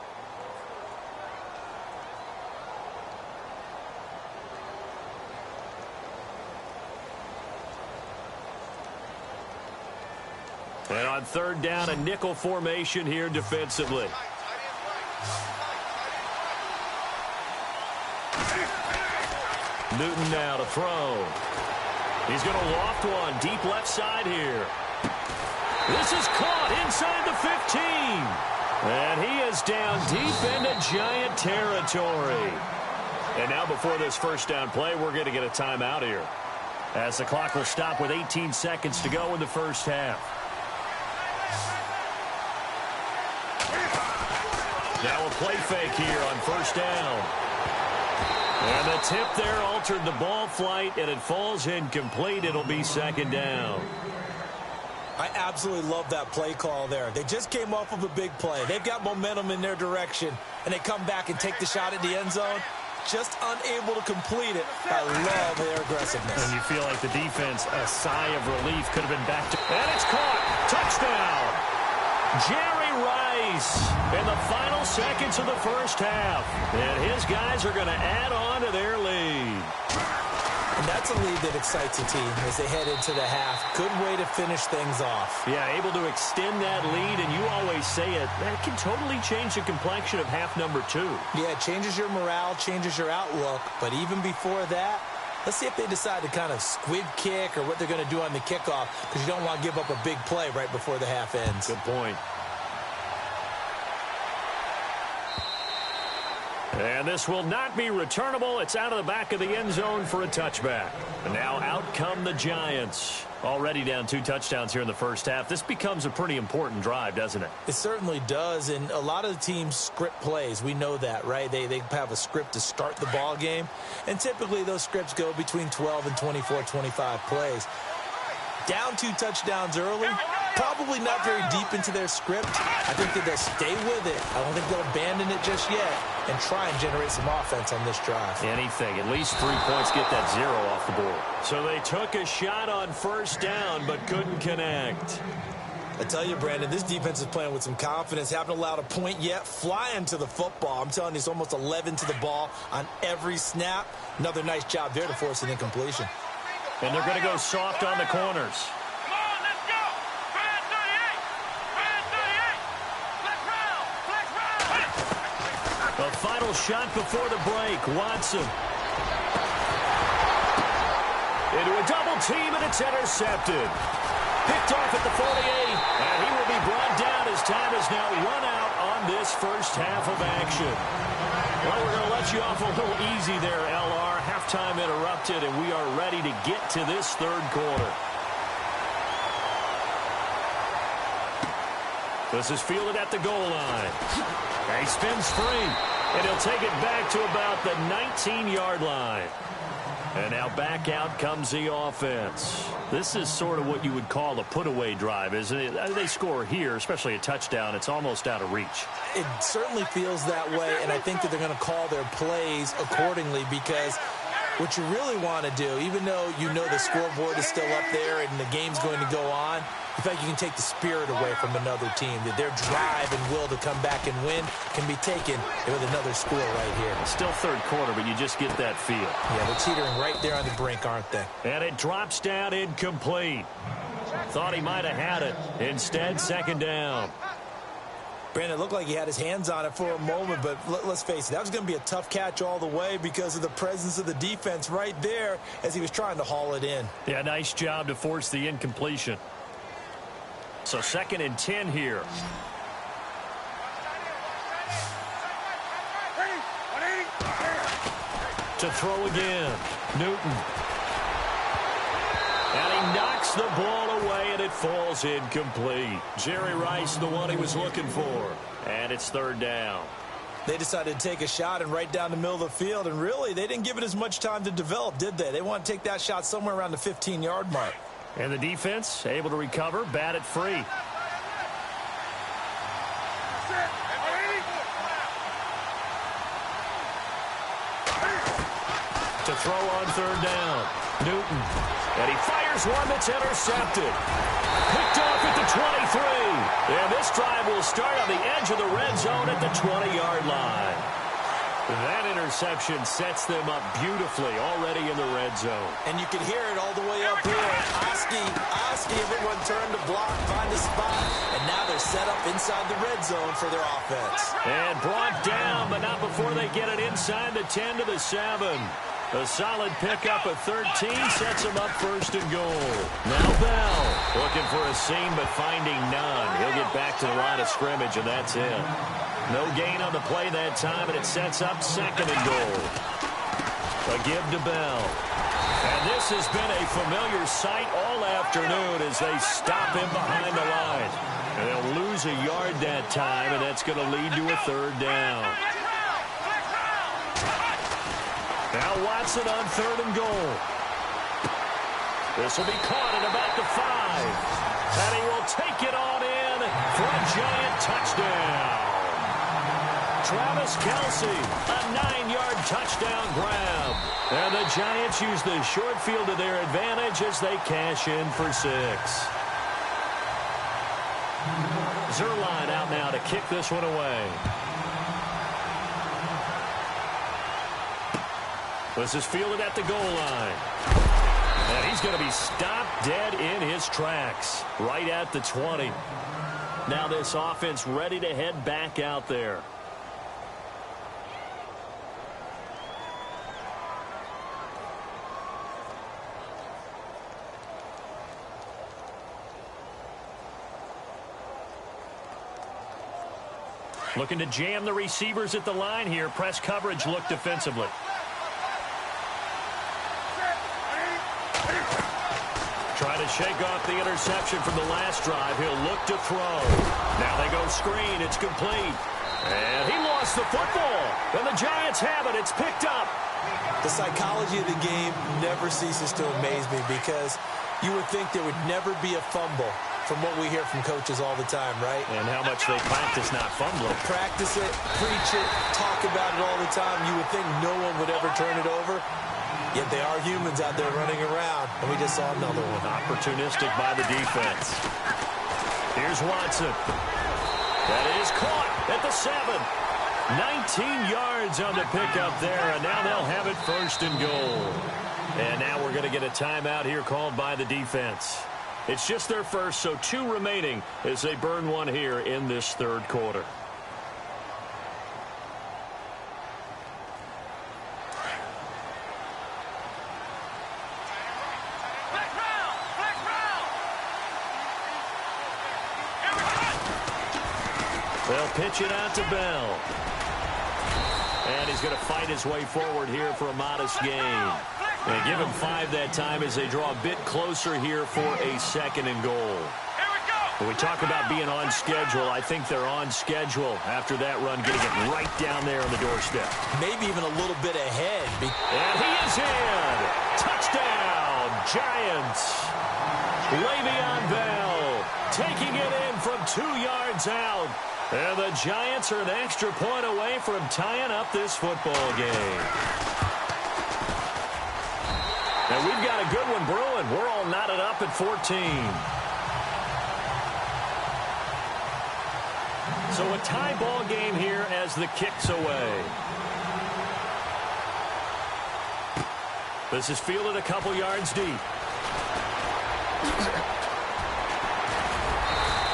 And on 3rd down, a nickel formation here defensively. Newton now to throw. He's going to loft one deep left side here. This is caught inside the 15. And he is down deep into Giant territory. And now before this 1st down play, we're going to get a timeout here, as the clock will stop with 18 seconds to go in the 1st half. Now a play fake here on 1st down. And the tip there altered the ball flight, and it falls incomplete. It'll be 2nd down. I absolutely love that play call there. They just came off of a big play. They've got momentum in their direction, and they come back and take the shot at the end zone. Just unable to complete it. I love their aggressiveness. And you feel like the defense, a sigh of relief, could have been back to... And it's caught. Touchdown. Jerry Rice in the final seconds of the 1st half. And his guys are going to add on to their lead. And that's a lead that excites a team as they head into the half. Good way to finish things off. Yeah, able to extend that lead, and you always say it, that can totally change the complexion of half number 2. Yeah, it changes your morale, changes your outlook, but even before that, let's see if they decide to kind of squid kick or what they're going to do on the kickoff, because you don't want to give up a big play right before the half ends. Good point. And this will not be returnable. It's out of the back of the end zone for a touchback. And now out come the Giants. Already down 2 touchdowns here in the first half. This becomes a pretty important drive, doesn't it? It certainly does, and a lot of the teams script plays. We know that, right? They have a script to start the ball game, and typically those scripts go between 12 and 24, 25 plays. Down 2 touchdowns early, probably not very deep into their script. I think that they'll stay with it. I don't think they'll abandon it just yet and try and generate some offense on this drive. Anything. At least 3 points, get that 0 off the board. So they took a shot on first down but couldn't connect. I tell you, Brandon, this defense is playing with some confidence. Haven't allowed a point yet. Flying to the football. I'm telling you, it's almost 11 to the ball on every snap. Another nice job there to force an incompletion. And they're going to go soft on the corners. Come on, let's go. Fred 38. Fred 38. Flex round. Flex round. The final shot before the break. Watson. Into a double team, and it's intercepted. Picked off at the 48, and he will be brought down as time is now run out on this first half of action. Well, we're going to let you off a little easy there, LR. Halftime interrupted, and we are ready to get to this third quarter. This is fielded at the goal line. And he spins free, and he'll take it back to about the 19-yard line. And now back out comes the offense. This is sort of what you would call a put-away drive, isn't it? They score here, especially a touchdown. It's almost out of reach. It certainly feels that way, and I think that they're going to call their plays accordingly, because what you really want to do, even though you know the scoreboard is still up there and the game's going to go on, in fact, you can take the spirit away from another team, that their drive and will to come back and win can be taken with another score right here. Still third quarter, but you just get that feel. Yeah, they're teetering right there on the brink, aren't they? And it drops down incomplete. Thought he might have had it. Instead, second down. Brandon, it looked like he had his hands on it for a moment, but let's face it, that was going to be a tough catch all the way because of the presence of the defense right there as he was trying to haul it in. Yeah, nice job to force the incompletion. So 2nd and 10 here. To throw again. Newton. And he knocks the ball away, and it falls incomplete. Jerry Rice, the one he was looking for. And it's 3rd down. They decided to take a shot and right down the middle of the field, and really, they didn't give it as much time to develop, did they? They want to take that shot somewhere around the 15-yard mark. And the defense able to recover, bat it free. To throw on 3rd down. Newton. And he fires one that's intercepted. Picked off at the 23. And this drive will start on the edge of the red zone at the 20-yard line. That interception sets them up beautifully already in the red zone. And you can hear it all the way up here. Oski, everyone turned to block, find a spot, and now they're set up inside the red zone for their offense. And brought down, but not before they get it inside the 10 to the 7. A solid pickup of 13 sets him up 1st and goal. Now Bell looking for a seam, but finding none. He'll get back to the line of scrimmage, and that's it. No gain on the play that time, and it sets up 2nd and goal. A give to Bell. And this has been a familiar sight all afternoon as they stop him behind the line. And they'll lose a yard that time, and that's going to lead to a 3rd down. Now Watson on 3rd and goal. This will be caught at about the 5. And he will take it on in for a Giant touchdown. Travis Kelce, a 9-yard touchdown grab. And the Giants use the short field to their advantage as they cash in for 6. Zerline out now to kick this one away. This is fielded at the goal line. And he's going to be stopped dead in his tracks, right at the 20. Now this offense ready to head back out there. Looking to jam the receivers at the line here. Press coverage look defensively. Try to shake off the interception from the last drive. He'll look to throw. Now they go screen. It's complete. And he lost the football. And the Giants have it. It's picked up. The psychology of the game never ceases to amaze me because you would think there would never be a fumble from what we hear from coaches all the time, right? And how much they practice not fumbling. Practice it, preach it, talk about it all the time. You would think no one would ever turn it over. Yet they are humans out there running around, and we just saw another one. Opportunistic by the defense. Here's Watson. That is caught at the 7. 19 yards on the pickup there, and now they'll have it first and goal. And now we're going to get a timeout here called by the defense. It's just their first, so 2 remaining as they burn one here in this third quarter. They'll pitch it out to Bell. And he's going to fight his way forward here for a modest gain. They give him 5 that time as they draw a bit closer here for a second and goal. When we talk about being on schedule, I think they're on schedule after that run, getting it right down there on the doorstep. Maybe even a little bit ahead. And he is in. Touchdown, Giants. Le'Veon Bell taking it in from 2 yards out. And the Giants are an extra point away from tying up this football game. And we've got a good one brewing. We're all knotted up at 14. So a tie ball game here as the kick's away. This is fielded a couple yards deep.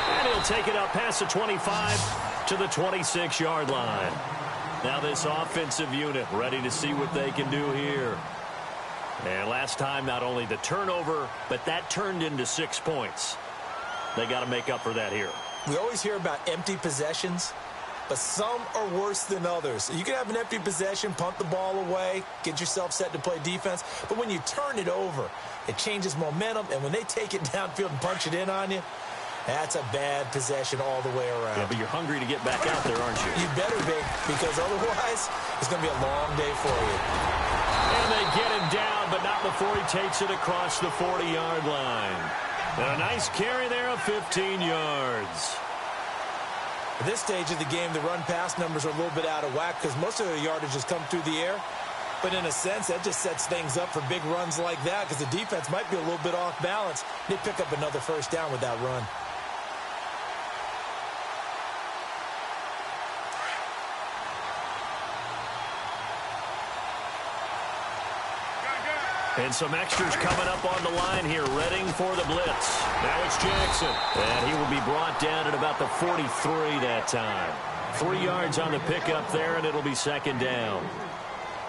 And he'll take it up past the 25 to the 26-yard line. Now this offensive unit ready to see what they can do here. And last time, not only the turnover, but that turned into 6 points. They got to make up for that here. We always hear about empty possessions, but some are worse than others. You can have an empty possession, punt the ball away, get yourself set to play defense, but when you turn it over, it changes momentum, and when they take it downfield and punch it in on you, that's a bad possession all the way around. Yeah, but you're hungry to get back out there, aren't you? You better be, because otherwise, it's going to be a long day for you. And they get him down, but not before he takes it across the 40-yard line. And a nice carry there of 15 yards. At this stage of the game, the run-pass numbers are a little bit out of whack because most of the yardage has come through the air. But in a sense, that just sets things up for big runs like that because the defense might be a little bit off balance. They pick up another first down with that run. And some extras coming up on the line here, readying for the blitz. Now it's Jackson. And he will be brought down at about the 43 that time. 3 yards on the pickup there, and it'll be second down.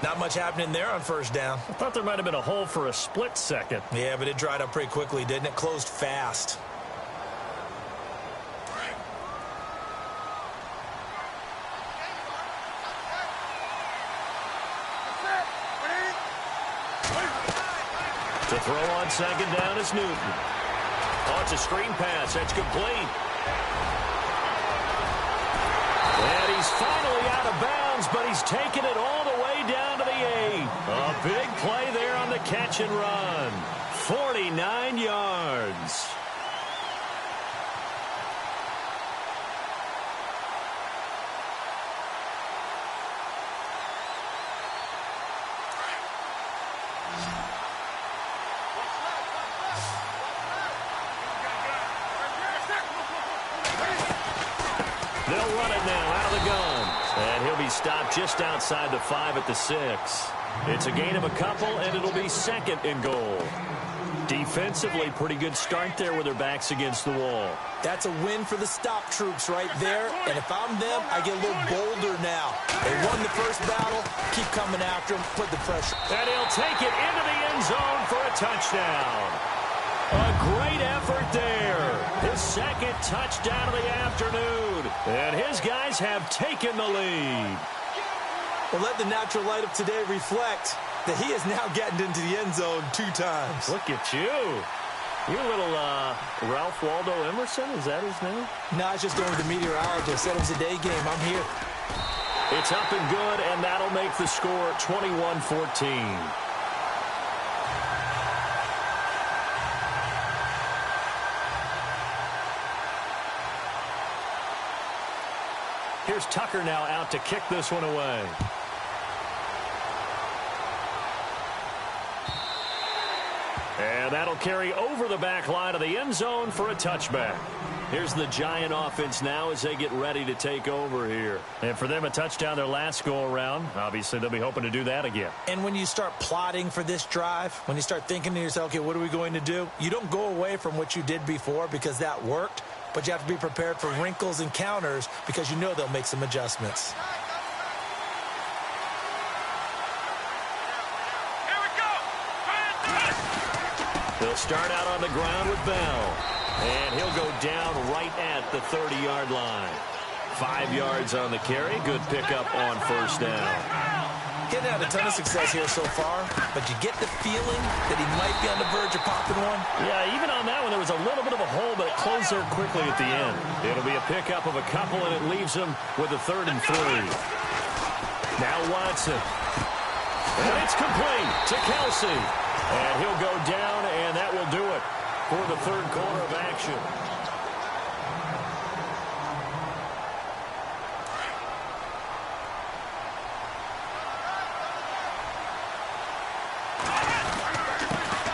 Not much happening there on first down. I thought there might have been a hole for a split second. Yeah, but it dried up pretty quickly, didn't it? Closed fast. To throw on second down is Newton. Oh, it's a screen pass. That's complete. And he's finally out of bounds, but he's taken it all the way down to the 8. A big play there on the catch and run. 49 yards. They'll run it now out of the gun. And he'll be stopped just outside the 5 at the 6. It's a gain of a couple, and it'll be second and goal. Defensively, pretty good start there with their backs against the wall. That's a win for the stop troops right there. And if I'm them, I get a little bolder now. They won the first battle. Keep coming after them. Put the pressure. And he'll take it into the end zone for a touchdown. A great effort there. His second touchdown of the afternoon. And his guys have taken the lead. Well, let the natural light of today reflect that he is now getting into the end zone 2 times. Look at you. You little Ralph Waldo Emerson, is that his name? No, I was just going to the meteorologist. Said it was a day game. I'm here. It's up and good, and that'll make the score 21-14. Here's Tucker now out to kick this one away. And that'll carry over the back line of the end zone for a touchback. Here's the Giant offense now as they get ready to take over here. And for them, a touchdown their last go-around. Obviously, they'll be hoping to do that again. And when you start plotting for this drive, when you start thinking to yourself, okay, what are we going to do? You don't go away from what you did before because that worked, but you have to be prepared for wrinkles and counters because you know they'll make some adjustments. They'll start out on the ground with Bell. And he'll go down right at the 30-yard line. 5 yards on the carry. Good pickup on first down. Getting out a ton of success here so far, but you get the feeling that he might be on the verge of popping one. Yeah, even on that one, there was a little bit of a hole, but it closed there quickly at the end. It'll be a pickup of a couple, and it leaves him with a 3rd and 3. Now Watson. And it's complete to Kelsey. And he'll go down, and that will do it for the 3rd quarter of action.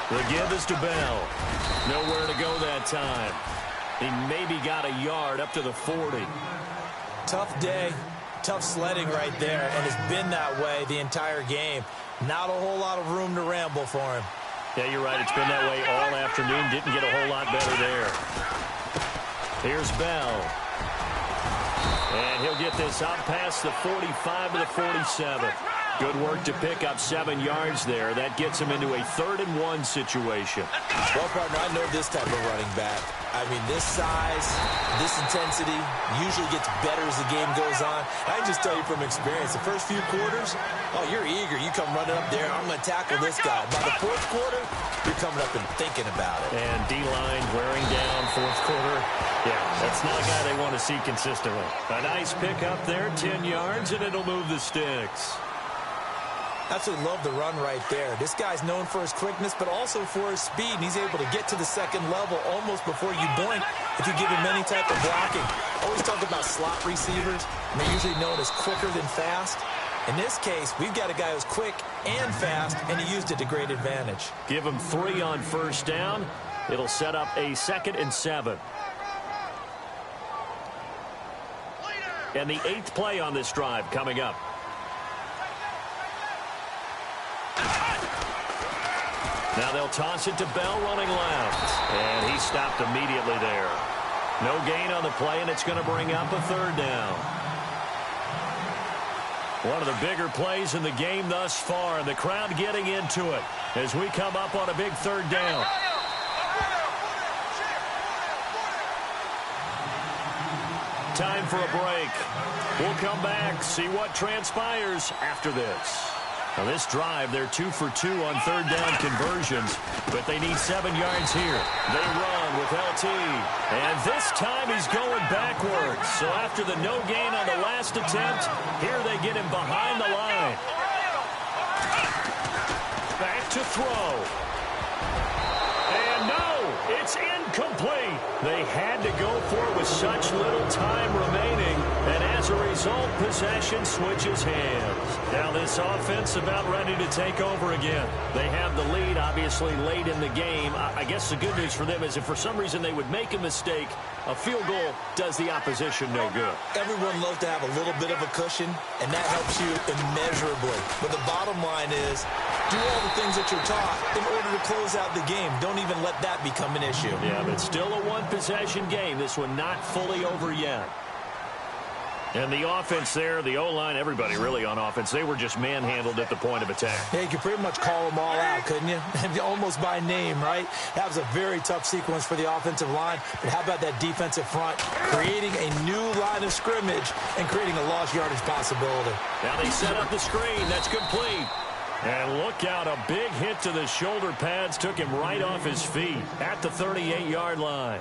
The give is to Bell. Nowhere to go that time. He maybe got a yard up to the 40. Tough day, tough sledding right there, and it's been that way the entire game. Not a whole lot of room to ramble for him. Yeah, you're right. It's been that way all afternoon. Didn't get a whole lot better there. Here's Bell. And he'll get this up past the 45 to the 47. Good work to pick up 7 yards there. That gets him into a 3rd and 1 situation. Well, partner, I know this type of running back. I mean, this size, this intensity usually gets better as the game goes on. I can just tell you from experience, the first few quarters, oh, you're eager. You come running up there, I'm going to tackle this guy. By the 4th quarter, you're coming up and thinking about it. And D-line wearing down 4th quarter. Yeah, that's not a guy they want to see consistently. A nice pick up there, 10 yards, and it'll move the sticks. Absolutely love the run right there. This guy's known for his quickness, but also for his speed. And he's able to get to the 2nd level almost before you blink if you give him any type of blocking. Always talk about slot receivers, and they're usually known as quicker than fast. In this case, we've got a guy who's quick and fast, and he used it to great advantage. Give him 3 on first down. It'll set up a 2nd and 7. And the 8th play on this drive coming up. Now they'll toss it to Bell running left. And he stopped immediately there. No gain on the play, and it's going to bring up a 3rd down. One of the bigger plays in the game thus far, and the crowd getting into it as we come up on a big 3rd down. Time for a break. We'll come back, see what transpires after this. On this drive, they're 2 for 2 on 3rd down conversions, but they need 7 yards here. They run with LT, and this time he's going backwards. So after the no gain on the last attempt, here they get him behind the line. Back to throw. And no, it's incomplete. They had to go for it with such little time remaining, and as a result, possession switches hands. Now this offense about ready to take over again. They have the lead, obviously, late in the game. I guess the good news for them is if for some reason they would make a mistake, a field goal does the opposition no good. Everyone loves to have a little bit of a cushion, and that helps you immeasurably. But the bottom line is, do all the things that you're taught in order to close out the game. Don't even let that become an issue. Yeah, but still a one-possession game. This one not fully over yet. And the offense there, the O-line, everybody really on offense, they were just manhandled at the point of attack. Yeah, you could pretty much call them all out, couldn't you? Almost by name, right? That was a very tough sequence for the offensive line. But how about that defensive front creating a new line of scrimmage and creating a lost yardage possibility? Now they set up the screen. That's complete. And look out, a big hit to the shoulder pads took him right off his feet at the 38-yard line.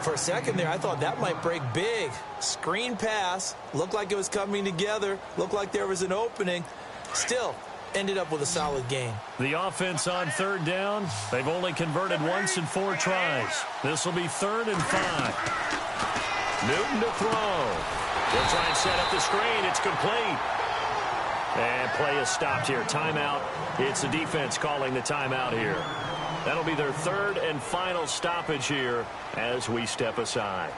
For a second there, I thought that might break big. Screen pass. Looked like it was coming together. Looked like there was an opening. Still, ended up with a solid gain. The offense on third down. They've only converted once in 4 tries. This will be 3rd and 5. Newton to throw. They'll try and set up the screen. It's complete. And play is stopped here. Timeout. It's the defense calling the timeout here. That'll be their 3rd and final stoppage here as we step aside.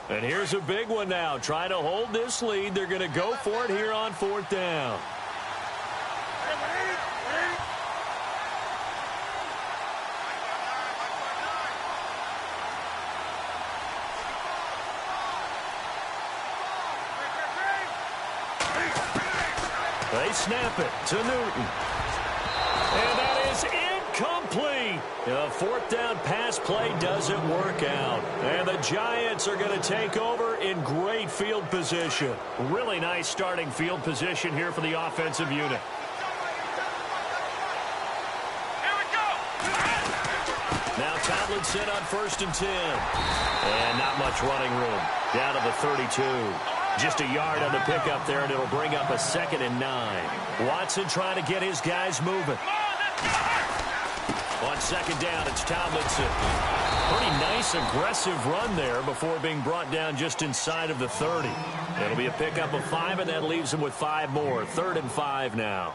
And here's a big one now. Trying to hold this lead. They're going to go for it here on 4th down. They snap it to Newton. And that is incomplete. The 4th down pass play doesn't work out. And the Giants are going to take over in great field position. Really nice starting field position here for the offensive unit. Here we go. Now Tomlinson on 1st and 10. And not much running room. Down to the 32. Just a yard on the pickup there, and it'll bring up a 2nd and 9. Watson trying to get his guys moving. On 2nd down, it's Tomlinson. Pretty nice, aggressive run there before being brought down just inside of the 30. It'll be a pickup of 5, and that leaves them with 5 more. 3rd and 5 now.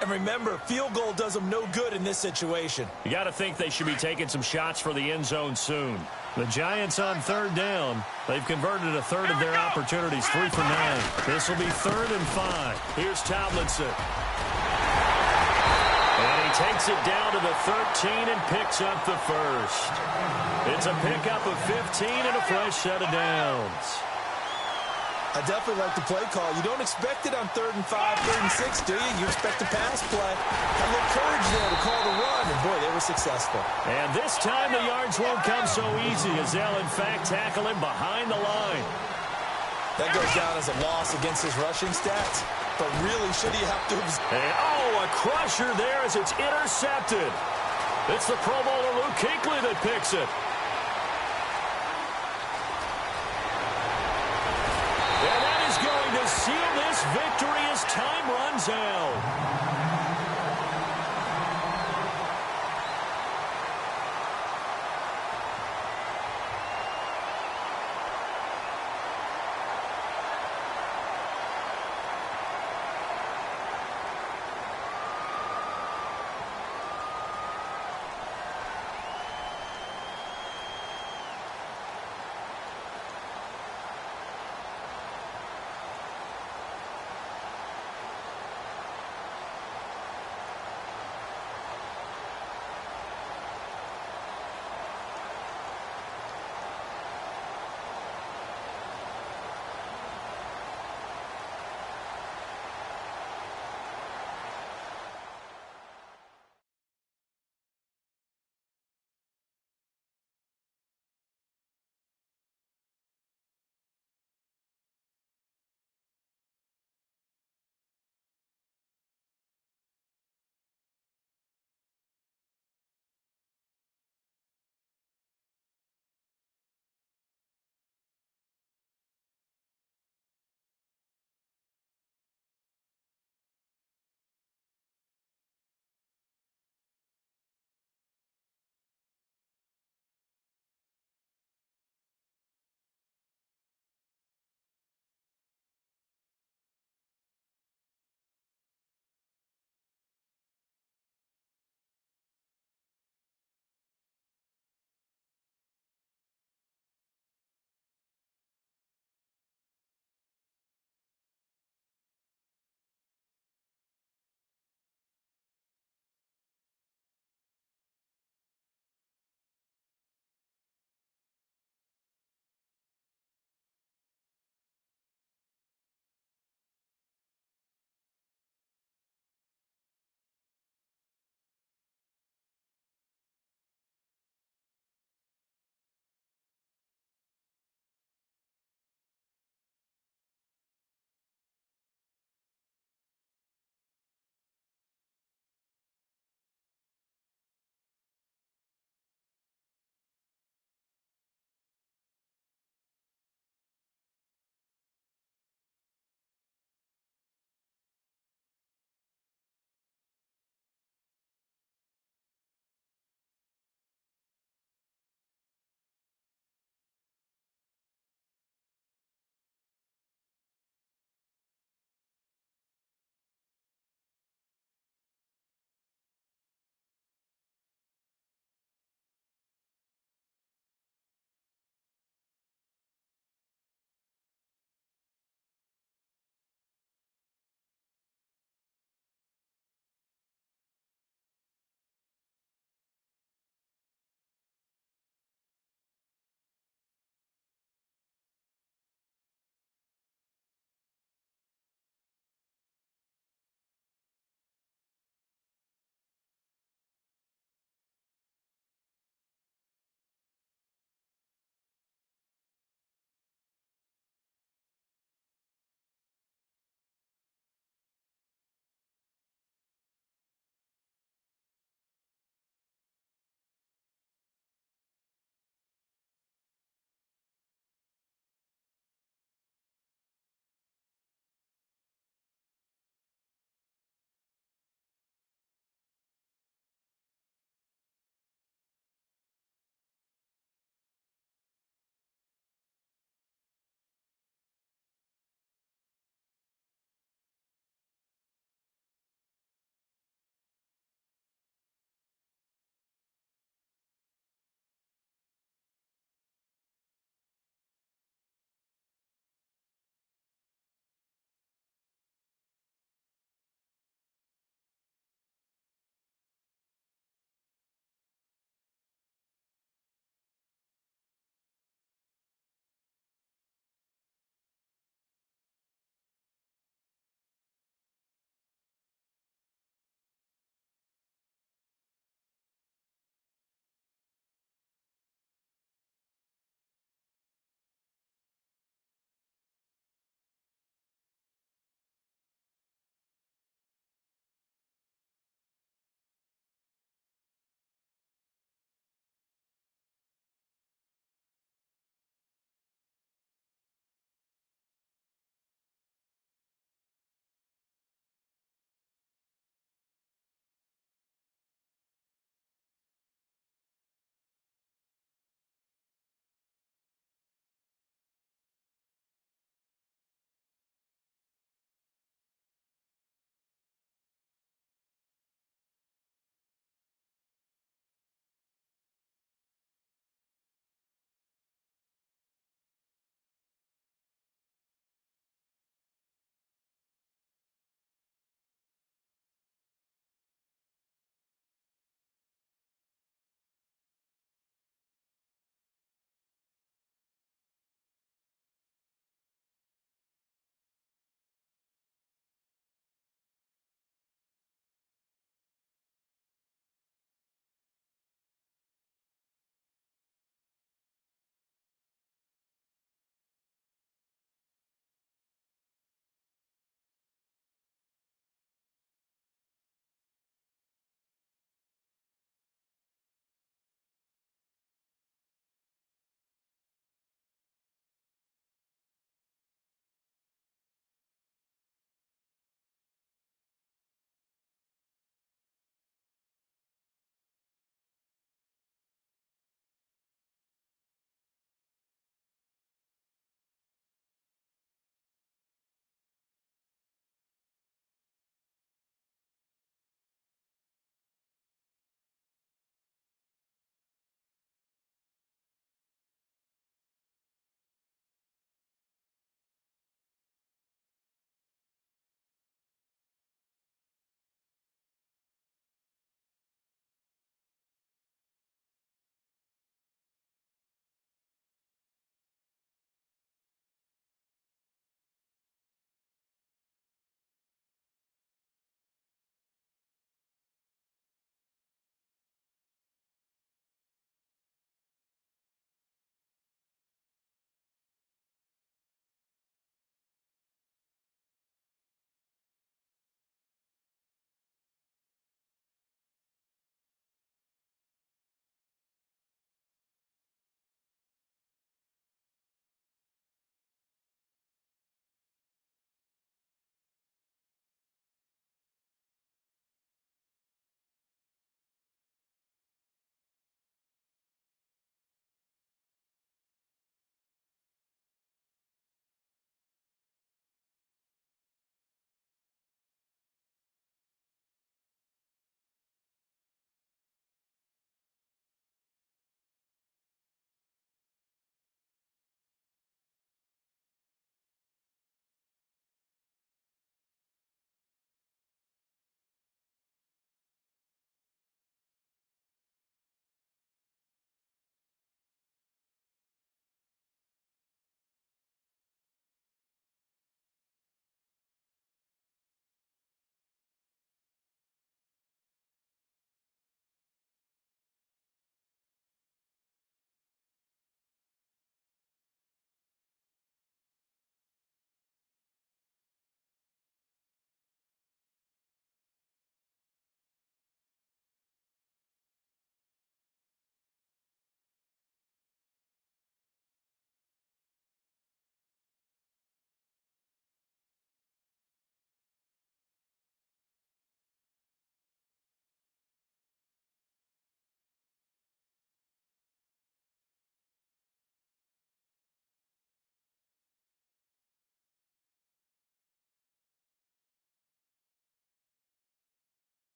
And remember, field goal does them no good in this situation. You got to think they should be taking some shots for the end zone soon. The Giants on 3rd down. They've converted a 1/3 of their opportunities, 3 for 9. This will be 3rd and 5. Here's Tomlinson. And he takes it down to the 13 and picks up the 1st. It's a pickup of 15 and a fresh set of downs. I definitely like the play call. You don't expect it on 3rd and 5, 3rd and 6, do you? You expect a pass play. Had a little courage there to call the run, and boy, they were successful. And this time the yards won't come so easy as they'll, in fact, tackle him behind the line. That goes down as a loss against his rushing stats, but really, should he have to... And, oh, a crusher there as it's intercepted. It's the Pro Bowler Luke Kuechly that picks it. And that is going to seal this victory as time runs out.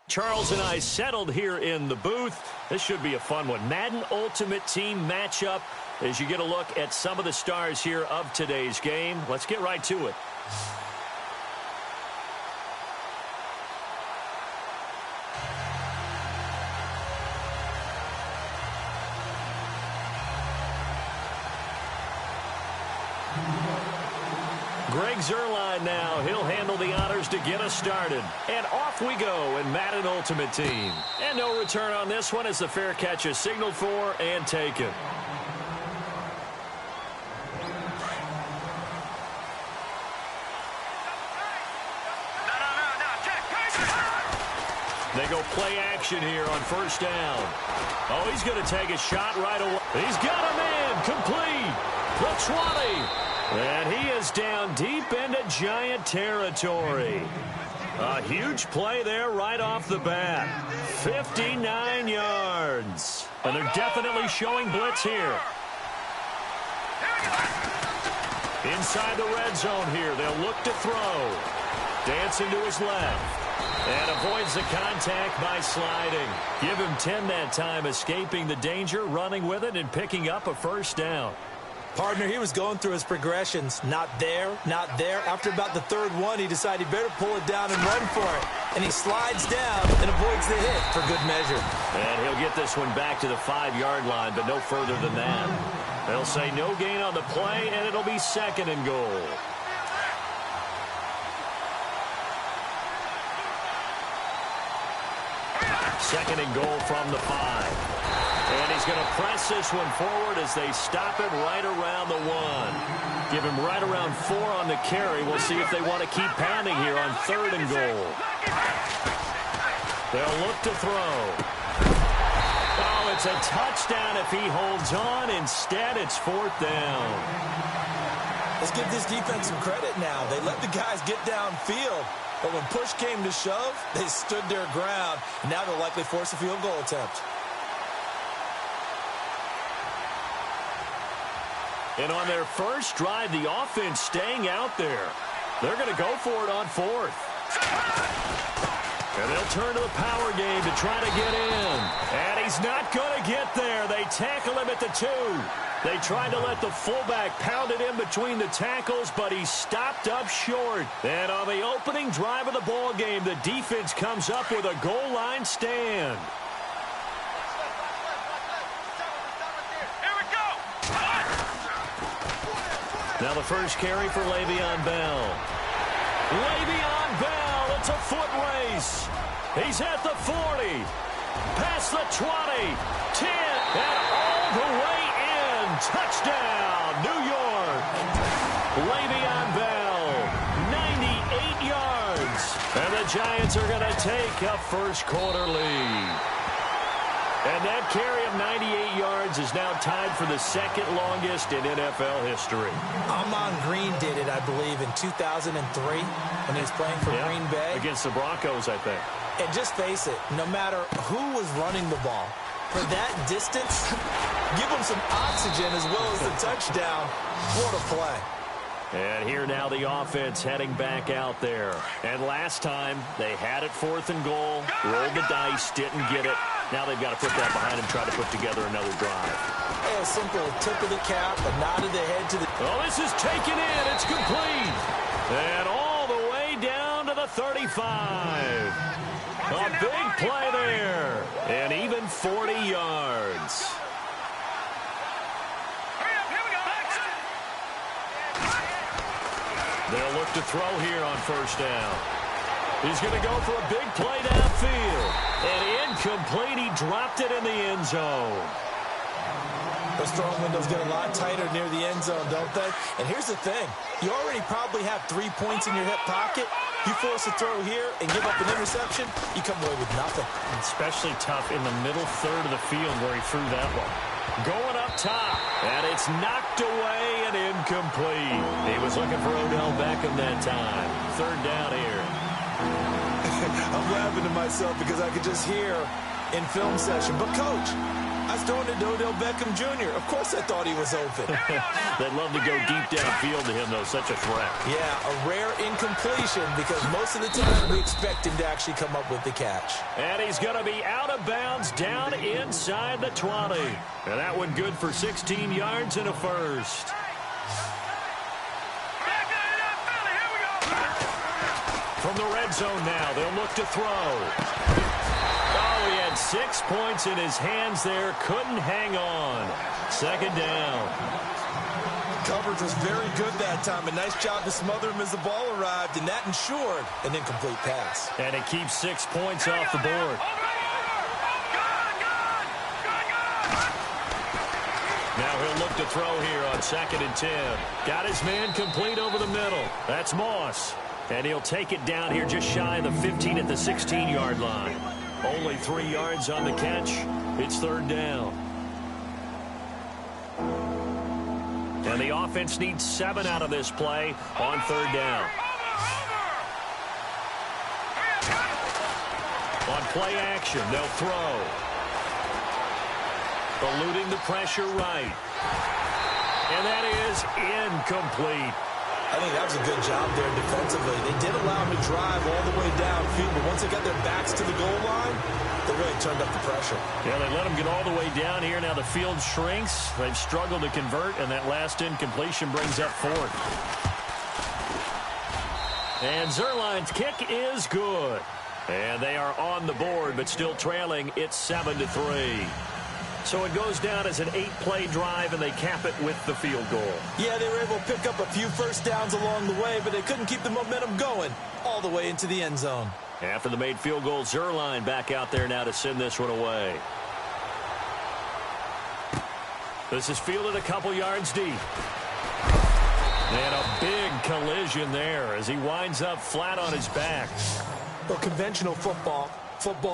Charles and I settled here in the booth. This should be a fun one. Madden Ultimate Team matchup as you get a look at some of the stars here of today's game. Let's get right to it. Greg Zuerlein now. He'll handle the honors to get us started. And off we go in Madden Ultimate Team. And no return on this one as the fair catch is signaled for and taken. They go play action here on first down. Oh, he's going to take a shot right away. He's got a man complete. The 20. And he is down deep into Giant territory. A huge play there right off the bat. 59 yards. And they're definitely showing blitz here. Inside the red zone here. They'll look to throw. Dancing to his left. And avoids the contact by sliding. Give him 10 that time, escaping the danger, running with it, and picking up a first down. Partner, he was going through his progressions. Not there, not there. After about the third one, he decided he better pull it down and run for it. And he slides down and avoids the hit for good measure. And he'll get this one back to the 5-yard line, but no further than that. They'll say no gain on the play, and it'll be second and goal. Second and goal from the 5. And he's going to press this one forward as they stop him right around the 1. Give him right around 4 on the carry. We'll see if they want to keep pounding here on third and goal. They'll look to throw. Oh, it's a touchdown if he holds on. Instead, it's fourth down. Let's give this defense some credit now. They let the guys get downfield. But when push came to shove, they stood their ground. And now they'll likely force a field goal attempt. And on their first drive, the offense staying out there. They're going to go for it on fourth. And they'll turn to the power game to try to get in. And he's not going to get there. They tackle him at the 2. They tried to let the fullback pound it in between the tackles, but he stopped up short. And on the opening drive of the ball game, the defense comes up with a goal line stand. Now the first carry for Le'Veon Bell. Le'Veon Bell, it's a foot race. He's at the 40, past the 20, 10, and all the way in. Touchdown, New York. Le'Veon Bell, 98 yards. And the Giants are going to take a first quarter lead. And that carry of 98 yards is now tied for the second longest in NFL history. Ahman Green did it, I believe, in 2003 when he was playing for Green Bay. Against the Broncos, I think. And just face it, no matter who was running the ball, for that distance, give them some oxygen as well as the touchdown. What a play. And here now the offense heading back out there. And last time, they had it fourth and goal, rolled the dice, didn't get it. Now they've got to put that behind them, try to put together another drive. A simple tip of the cap, a nod of the head to the... Oh, this is taken in. It's complete. And all the way down to the 35. A big play there. And even 40 yards. They'll look to throw here on first down. He's going to go for a big play downfield. And incomplete. He dropped it in the end zone. Those throwing windows get a lot tighter near the end zone, don't they? And here's the thing. You already probably have 3 points in your hip pocket. You force a throw here and give up an interception, you come away with nothing. Especially tough in the middle third of the field where he threw that one. Going up top, and it's knocked away and incomplete. He was looking for Odell Beckham that time. Third down here. I'm laughing to myself because I could just hear in film session. But, Coach, I was throwing it to Odell Beckham Jr. Of course I thought he was open. They'd love to go deep downfield to him, though. Such a threat. Yeah, a rare incompletion because most of the time we expect him to actually come up with the catch. And he's going to be out of bounds down inside the 20. And that one good for 16 yards and a first. From the red zone now, they'll look to throw. Oh, he had 6 points in his hands there. Couldn't hang on. Second down. Coverage was very good that time. A nice job to smother him as the ball arrived, and that ensured an incomplete pass. And it keeps 6 points off the board. Now he'll look to throw here on 2nd and 10. Got his man complete over the middle. That's Moss. And he'll take it down here just shy of the 15 at the 16-yard line. Only 3 yards on the catch. It's 3rd down. And the offense needs 7 out of this play on 3rd down. On play action, they'll throw. Eluding the pressure right. And that is incomplete. I think that was a good job there defensively. They did allow him to drive all the way downfield, but once they got their backs to the goal line, they really turned up the pressure. Yeah, they let him get all the way down here. Now the field shrinks. They've struggled to convert, and that last incompletion brings up 4th. And Zuerlein's kick is good. And they are on the board, but still trailing. It's 7-3. So it goes down as an 8-play drive, and they cap it with the field goal. Yeah, they were able to pick up a few first downs along the way, but they couldn't keep the momentum going all the way into the end zone. After the made field goal, Zuerlein back out there now to send this one away. This is fielded a couple yards deep. And a big collision there as he winds up flat on his back. Well, conventional football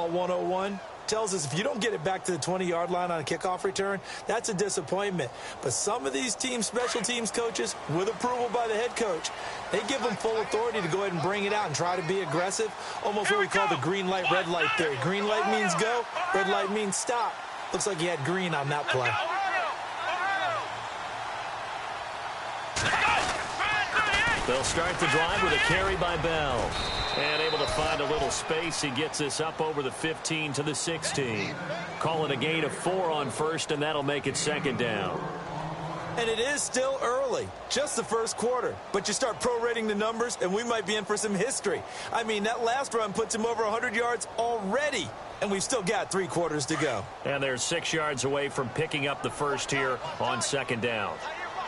101, tells us if you don't get it back to the 20-yard line on a kickoff return, that's a disappointment. But some of these teams, special teams coaches, with approval by the head coach, they give them full authority to go ahead and bring it out and try to be aggressive, almost what we call the green light, red light theory. Green light means go, red light means stop. Looks like he had green on that play. They'll start the drive with a carry by Bell. And able to find a little space. He gets this up over the 15 to the 16. Call it a gain of 4 on first, and that'll make it 2nd down. And it is still early, just the first quarter. But you start prorating the numbers, and we might be in for some history. I mean, that last run puts him over 100 yards already, and we've still got 3 quarters to go. And they're 6 yards away from picking up the first here on 2nd down.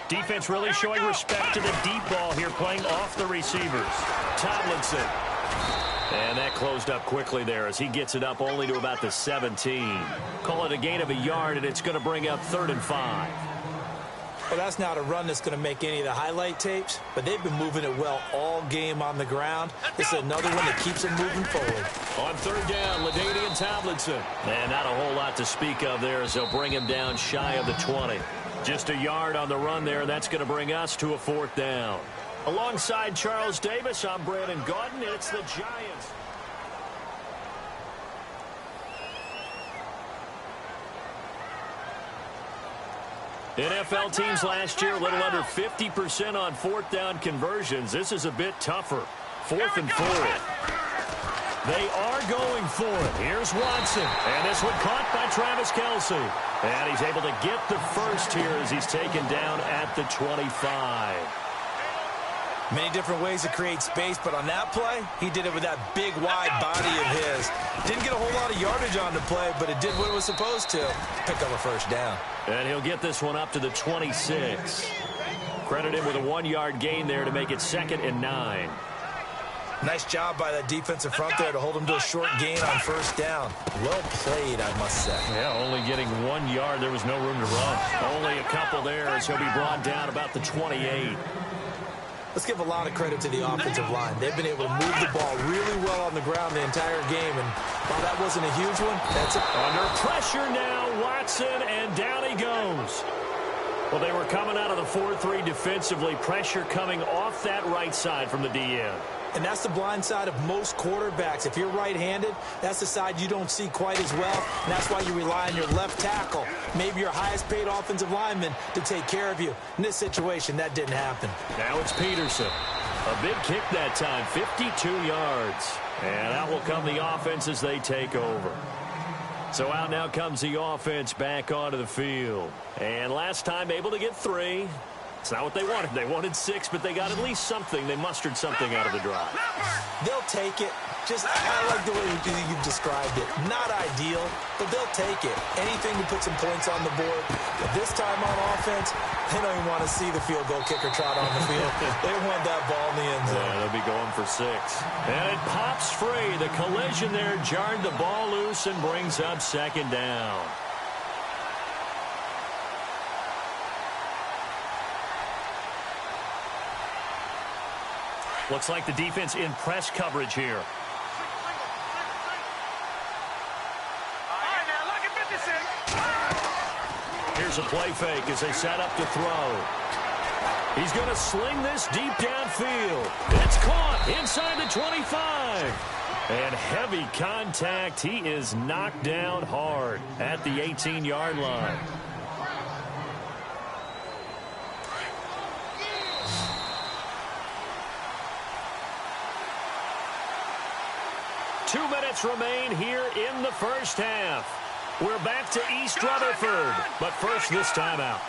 Defense really showing respect to the deep ball here, playing off the receivers. Tomlinson. And that closed up quickly there as he gets it up only to about the 17. Call it a gain of a yard, and it's going to bring up 3rd and 5. Well, that's not a run that's going to make any of the highlight tapes, but they've been moving it well all game on the ground. This is another one that keeps them moving forward. On 3rd down, LaDainian Tomlinson. And not a whole lot to speak of there as they'll bring him down shy of the 20. Just a yard on the run there. That's going to bring us to a 4th down. Alongside Charles Davis, I'm Brandon Gaudin. It's the Giants. NFL teams last year a little under 50% on 4th down conversions. This is a bit tougher. 4th and 4. They are going for it. Here's Watson. And this one caught by Travis Kelce. And he's able to get the first here as he's taken down at the 25. Many different ways to create space, but on that play, he did it with that big, wide body of his. Didn't get a whole lot of yardage on the play, but it did what it was supposed to. Pick up a first down. And he'll get this one up to the 26. Credit him with a 1-yard gain there to make it 2nd and 9. Nice job by that defensive front there to hold him to a short gain on first down. Well played, I must say. Yeah, only getting 1 yard. There was no room to run. Only a couple there as he'll be brought down about the 28. Let's give a lot of credit to the offensive line. They've been able to move the ball really well on the ground the entire game, and while that wasn't a huge one, that's it. Under pressure now, Watson, and down he goes. Well, they were coming out of the 4-3 defensively. Pressure coming off that right side from the DN. And that's the blind side of most quarterbacks. If you're right-handed, that's the side you don't see quite as well. And that's why you rely on your left tackle, maybe your highest-paid offensive lineman, to take care of you. In this situation, that didn't happen. Now it's Peterson. A big kick that time, 52 yards. And out will come the offense as they take over. So out now comes the offense back onto the field. And last time able to get 3. It's not what they wanted. They wanted 6, but they got at least something. They mustered something out of the drive. They'll take it. I like the way you've described it. Not ideal, but they'll take it. Anything to put some points on the board. But this time on offense, they don't even want to see the field goal kicker trot on the field. They want that ball in the end zone. Yeah, they'll be going for 6. And it pops free. The collision there jarred the ball loose and brings up second down. Looks like the defense in press coverage here. Here's a play fake as they set up to throw. He's going to sling this deep downfield. It's caught inside the 25. And heavy contact. He is knocked down hard at the 18-yard line. Two minutes remain here in the first half. We're back to East Rutherford, but first this timeout.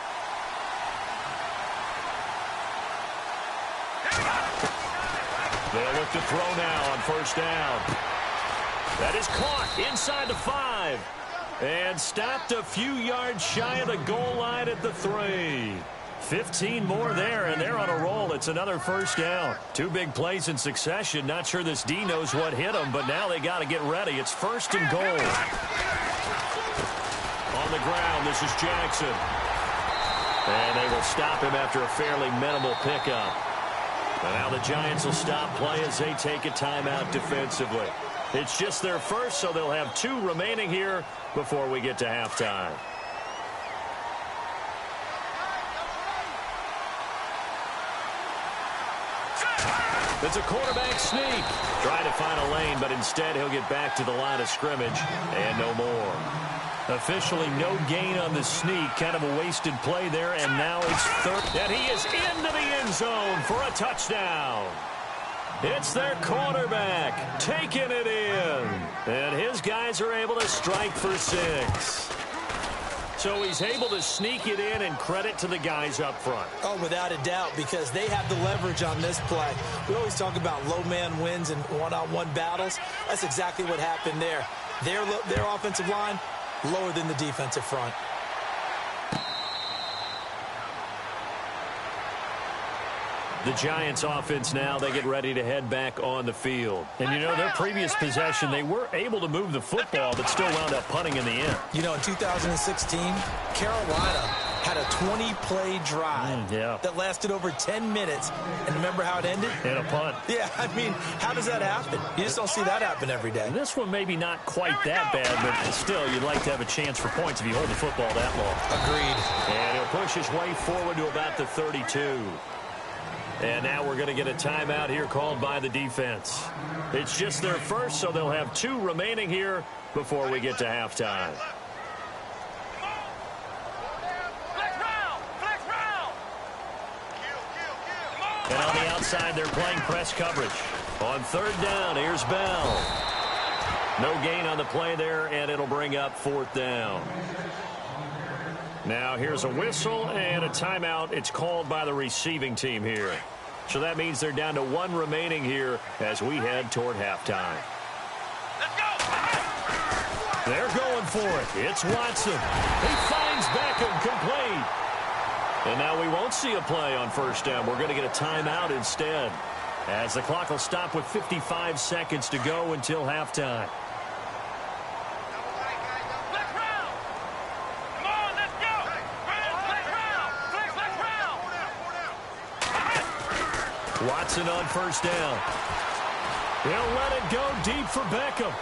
They'll look to throw now on first down. That is caught inside the 5 and stopped a few yards shy of the goal line at the 3. 15 more there, and they're on a roll. It's another first down. 2 big plays in succession. Not sure this D knows what hit them, but now they got to get ready. It's first and goal. On the ground, this is Jackson. And they will stop him after a fairly minimal pickup. And now the Giants will stop play as they take a timeout defensively. It's just their first, so they'll have 2 remaining here before we get to halftime. It's a quarterback sneak. Trying to find a lane, but instead he'll get back to the line of scrimmage and no more. Officially no gain on the sneak. Kind of a wasted play there, and now it's third. And he is into the end zone for a touchdown. It's their quarterback taking it in. And his guys are able to strike for 6. So he's able to sneak it in, and credit to the guys up front. Oh, without a doubt, because they have the leverage on this play. We always talk about low man wins in one-on-one battles. That's exactly what happened there. Their offensive line, lower than the defensive front. The Giants offense now, they get ready to head back on the field. And, you know, their previous possession, they were able to move the football, but still wound up punting in the end. You know, in 2016, Carolina had a 20-play drive that lasted over 10 minutes. And remember how it ended? And a punt. Yeah, I mean, how does that happen? You just don't see that happen every day. And this one maybe not quite that bad, but still, you'd like to have a chance for points if you hold the football that long. Agreed. And he'll push his way forward to about the 32. And now we're going to get a timeout here called by the defense. It's just their first, so they'll have 2 remaining here before we get to halftime. And on the outside, they're playing press coverage. On third down, here's Bell. No gain on the play there, and it'll bring up 4th down. Now here's a whistle and a timeout. It's called by the receiving team here. So that means they're down to 1 remaining here as we head toward halftime. Let's go! They're going for it. It's Watson. He finds Beckham complete. And now we won't see a play on first down. We're going to get a timeout instead, as the clock will stop with 55 seconds to go until halftime. Watson on first down. He'll let it go deep for Beckham.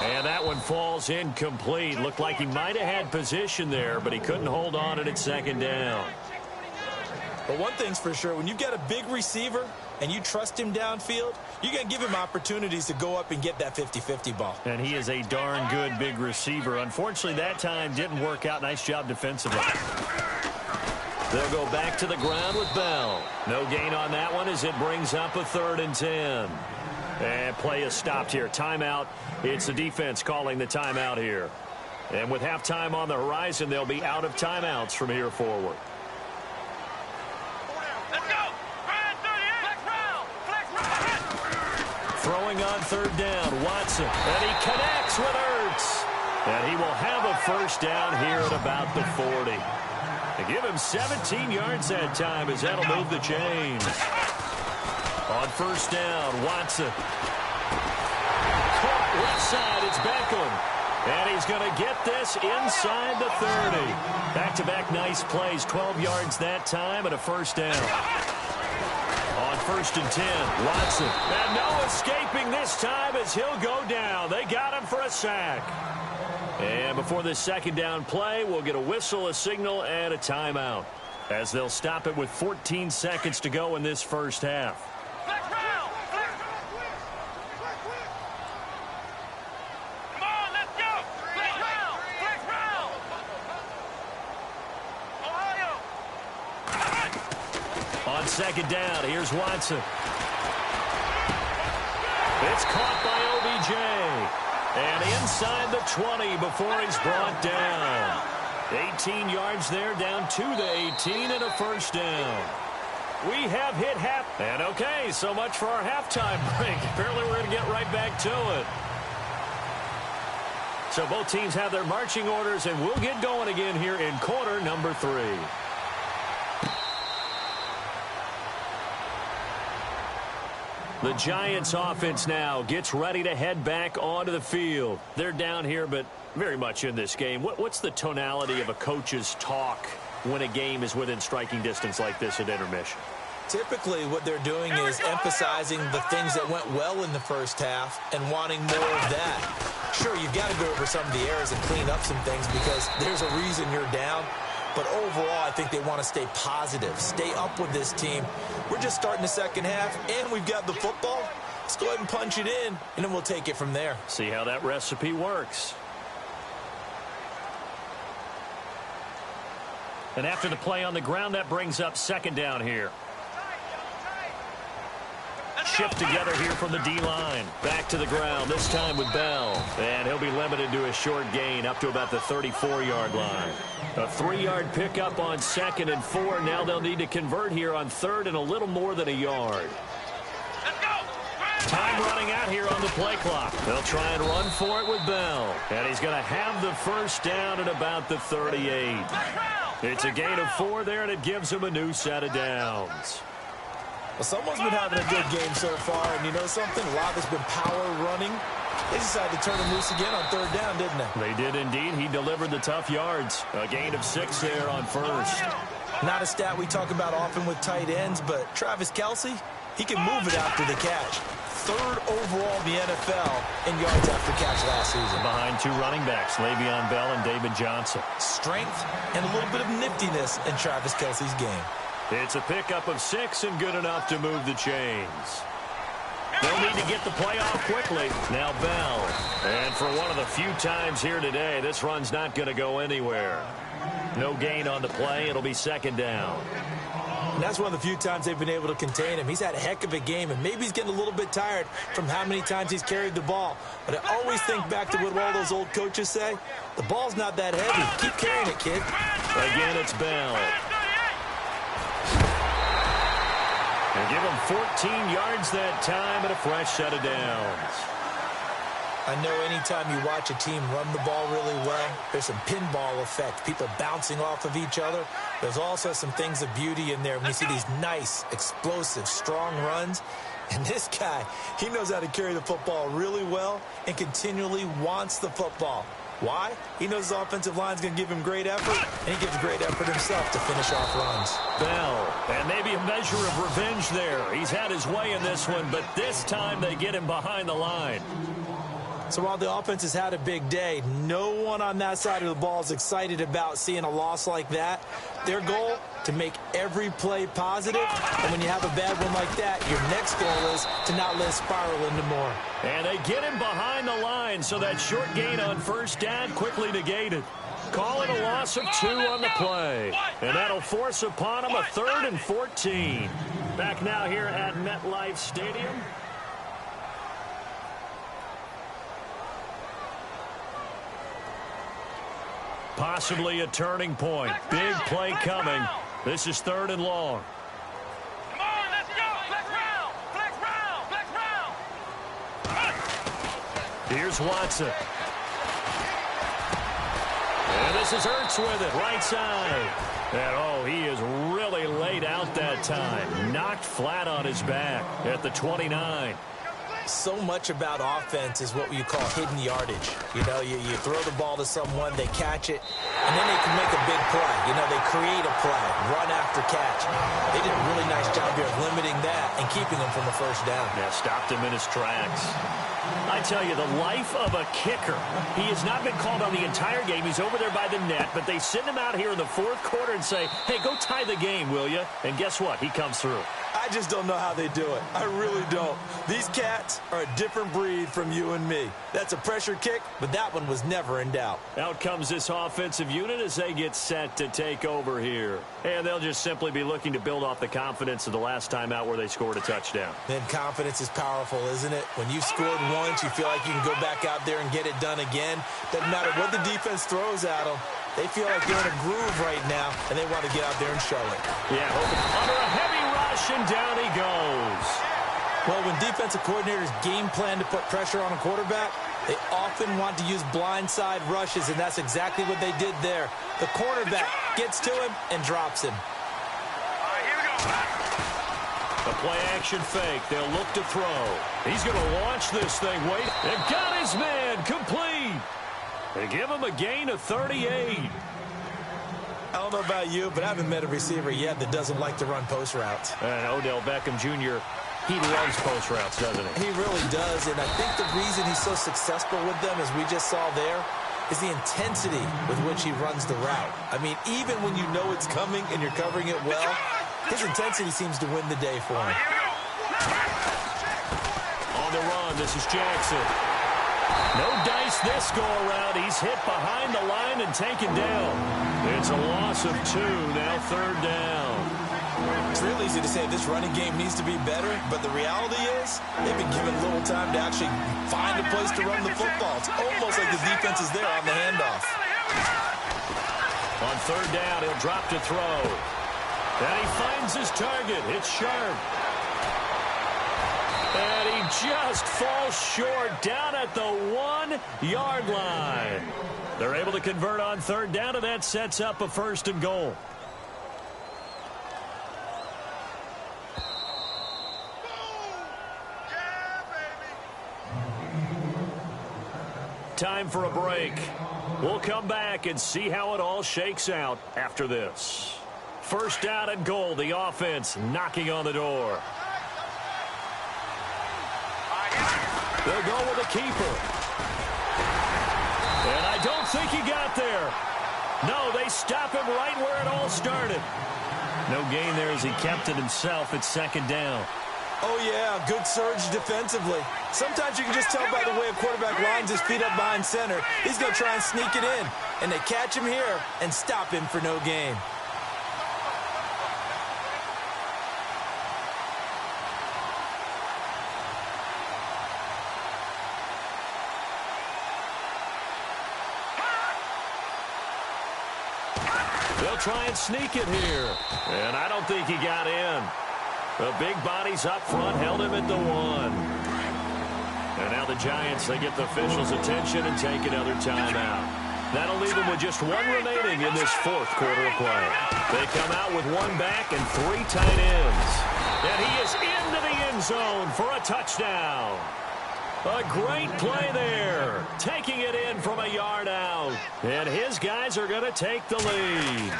And that one falls incomplete. Looked like he might have had position there, but he couldn't hold on it at second down. But one thing's for sure, when you've got a big receiver and you trust him downfield, you're going to give him opportunities to go up and get that 50-50 ball. And he is a darn good big receiver. Unfortunately, that time didn't work out. Nice job defensively. They'll go back to the ground with Bell. No gain on that one as it brings up a 3rd and 10. And play is stopped here. Timeout. It's the defense calling the timeout here. And with halftime on the horizon, they'll be out of timeouts from here forward. Let's go. Fire 38. Flex round. Flex round. Throwing on 3rd down, Watson. And he connects with Ertz. And he will have a first down here at about the 40. They give him 17 yards that time as that'll move the chains. On 1st down, Watson. Caught left side, it's Beckham. And he's going to get this inside the 30. Back-to-back nice plays, 12 yards that time and a first down. On 1st and 10, Watson. And no escaping this time as he'll go down. They got him for a sack. And before this 2nd down play, we'll get a whistle, a signal, and a timeout, as they'll stop it with 14 seconds to go in this first half. Flex round. Flex. Come on, let's go. Flex round. Flex round. Ohio. On 2nd down, here's Watson. It's caught by OBJ. And inside the 20 before he's brought down. 18 yards there, down to the 18 and a first down. We have hit half. And okay, so much for our halftime break. Apparently we're going to get right back to it. So both teams have their marching orders, and we'll get going again here in quarter number 3. The Giants offense now gets ready to head back onto the field. They're down here, but very much in this game. What's the tonality of a coach's talk when a game is within striking distance like this at intermission? Typically, what they're doing is emphasizing the things that went well in the first half and wanting more of that. Sure, you've got to go over some of the errors and clean up some things because there's a reason you're down. But overall, I think they want to stay positive, stay up with this team. We're just starting the second half, and we've got the football. Let's go ahead and punch it in, and then we'll take it from there. See how that recipe works. And after the play on the ground, that brings up 2nd down here. Shift together here from the D-line. Back to the ground, this time with Bell. And he'll be limited to a short gain up to about the 34-yard line. A 3-yard pickup on 2nd and 4. Now they'll need to convert here on 3rd and a little more than a yard. Let's go. Time running out here on the play clock. They'll try and run for it with Bell. And he's going to have the first down at about the 38. It's a gain of 4 there, and it gives him a new set of downs. Well, someone's been having a good game so far, and you know something? A lot has been power running. They decided to turn him loose again on 3rd down, didn't they? They did indeed. He delivered the tough yards. A gain of 6 there on 1st. Not a stat we talk about often with tight ends, but Travis Kelce, he can move it after the catch. 3rd overall in the NFL in yards after catch last season. Behind 2 running backs, Le'Veon Bell and David Johnson. Strength and a little bit of niftiness in Travis Kelce's game. It's a pickup of 6 and good enough to move the chains. They'll need to get the play off quickly. Now Bell. And for one of the few times here today, this run's not going to go anywhere. No gain on the play. It'll be 2nd down. And that's one of the few times they've been able to contain him. He's had a heck of a game, and maybe he's getting a little bit tired from how many times he's carried the ball. But I always think back to what all those old coaches say. The ball's not that heavy. Keep carrying it, kid. Again, it's Bell. And give him 14 yards that time and a fresh set of downs. I know anytime you watch a team run the ball really well, there's some pinball effect, people bouncing off of each other. There's also some things of beauty in there when you see these nice, explosive, strong runs. And this guy, he knows how to carry the football really well and continually wants the football. Why? He knows his offensive line's going to give him great effort, and he gives great effort himself to finish off runs. Bell, and maybe a measure of revenge there. He's had his way in this one, but this time they get him behind the line. So while the offense has had a big day, no one on that side of the ball is excited about seeing a loss like that. Their goal, to make every play positive. And when you have a bad one like that, your next goal is to not let it spiral into more. And they get him behind the line, so that short gain on first down quickly negated. Call it a loss of 2 on the play. And that'll force upon him a 3rd and 14. Back now here at MetLife Stadium. Possibly a turning point. Big play coming. This is 3rd and long. Come on, let's go. Flex round. Flex round. Flex round. Here's Watson. And this is Ertz with it, right side. And, oh, he is really laid out that time. Knocked flat on his back at the 29. So much about offense is what you call hidden yardage. You know, you throw the ball to someone, they catch it, and then they can make a big play. You know, they create a play, run after catch. They did a really nice job here of limiting that and keeping him from a first down. Yeah, stopped him in his tracks. I tell you, the life of a kicker. He has not been called on the entire game. He's over there by the net, but they send him out here in the 4th quarter and say, hey, go tie the game, will you? And guess what? He comes through. I just don't know how they do it. I really don't. These cats are a different breed from you and me. That's a pressure kick, but that one was never in doubt. Out comes this offensive unit as they get set to take over here. And they'll just simply be looking to build off the confidence of the last time out where they scored a touchdown. Then confidence is powerful, isn't it? When you've scored once, you feel like you can go back out there and get it done again. Doesn't matter what the defense throws at them. They feel like they're in a groove right now, and they want to get out there and show it. Yeah, under a heavy rush, and down he goes. Well, when defensive coordinators game plan to put pressure on a quarterback, they often want to use blindside rushes, and that's exactly what they did there. The cornerback gets to him and drops him. All right, here we go. A play-action fake. They'll look to throw. He's going to launch this thing. Wait. They've got his man. Complete. They give him a gain of 38. I don't know about you, but I haven't met a receiver yet that doesn't like to run post routes. And Odell Beckham Jr., he loves post routes, doesn't he? He really does, and I think the reason he's so successful with them, as we just saw there, is the intensity with which he runs the route. I mean, even when you know it's coming and you're covering it well, his intensity seems to win the day for him. On the run, this is Jackson. No dice this go-around. He's hit behind the line and taken down. It's a loss of 2, now 3rd down. It's real easy to say this running game needs to be better, but the reality is they've been given little time to actually find a place to run the football. It's almost like the defense is there on the handoff. On 3rd down, he'll drop to throw. And he finds his target. It's Sharp. And he just falls short down at the 1-yard line. They're able to convert on 3rd down, and that sets up a 1st and goal. Time for a break. We'll come back and see how it all shakes out after this. 1st down and goal, the offense knocking on the door. They'll go with a keeper. And I don't think he got there. No, they stop him right where it all started. No gain there as he kept it himself at 2nd down. Oh, yeah, good surge defensively. Sometimes you can just tell by the way a quarterback lines his feet up behind center. He's going to try and sneak it in. And they catch him here and stop him for no gain. They'll try and sneak it here. And I don't think he got in. The big bodies up front held him at the 1. And now the Giants, they get the officials' attention and take another timeout. That'll leave them with just 1 remaining in this 4th quarter of play. They come out with 1 back and 3 tight ends. And he is into the end zone for a touchdown. A great play there. Taking it in from a yard out. And his guys are going to take the lead.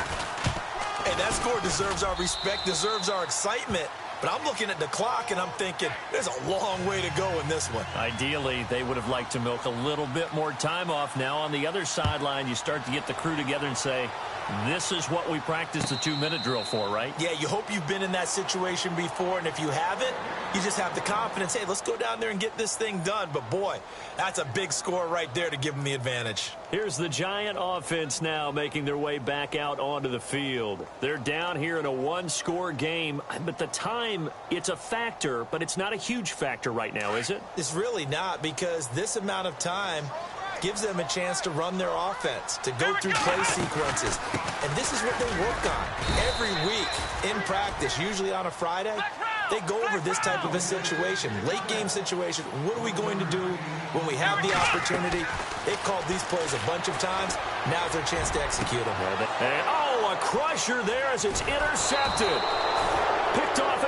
Hey, that score deserves our respect, deserves our excitement. But I'm looking at the clock, and I'm thinking there's a long way to go in this one. Ideally, they would have liked to milk a little bit more time off. Now on the other sideline, you start to get the crew together and say, this is what we practiced the 2-minute drill for, right? Yeah, you hope you've been in that situation before, and if you haven't, you just have the confidence, hey, let's go down there and get this thing done. But, boy, that's a big score right there to give them the advantage. Here's the Giant offense now making their way back out onto the field. They're down here in a one-score game, but the time, it's a factor, but it's not a huge factor right now, is it? It's really not, because this amount of time gives them a chance to run their offense, to go through play sequences. And this is what they work on every week in practice, usually on a Friday. They go over this type of a situation, late game situation. What are we going to do when we have the opportunity? They've called these plays a bunch of times. Now's their chance to execute them. And, oh, a crusher there as it's intercepted. Picked off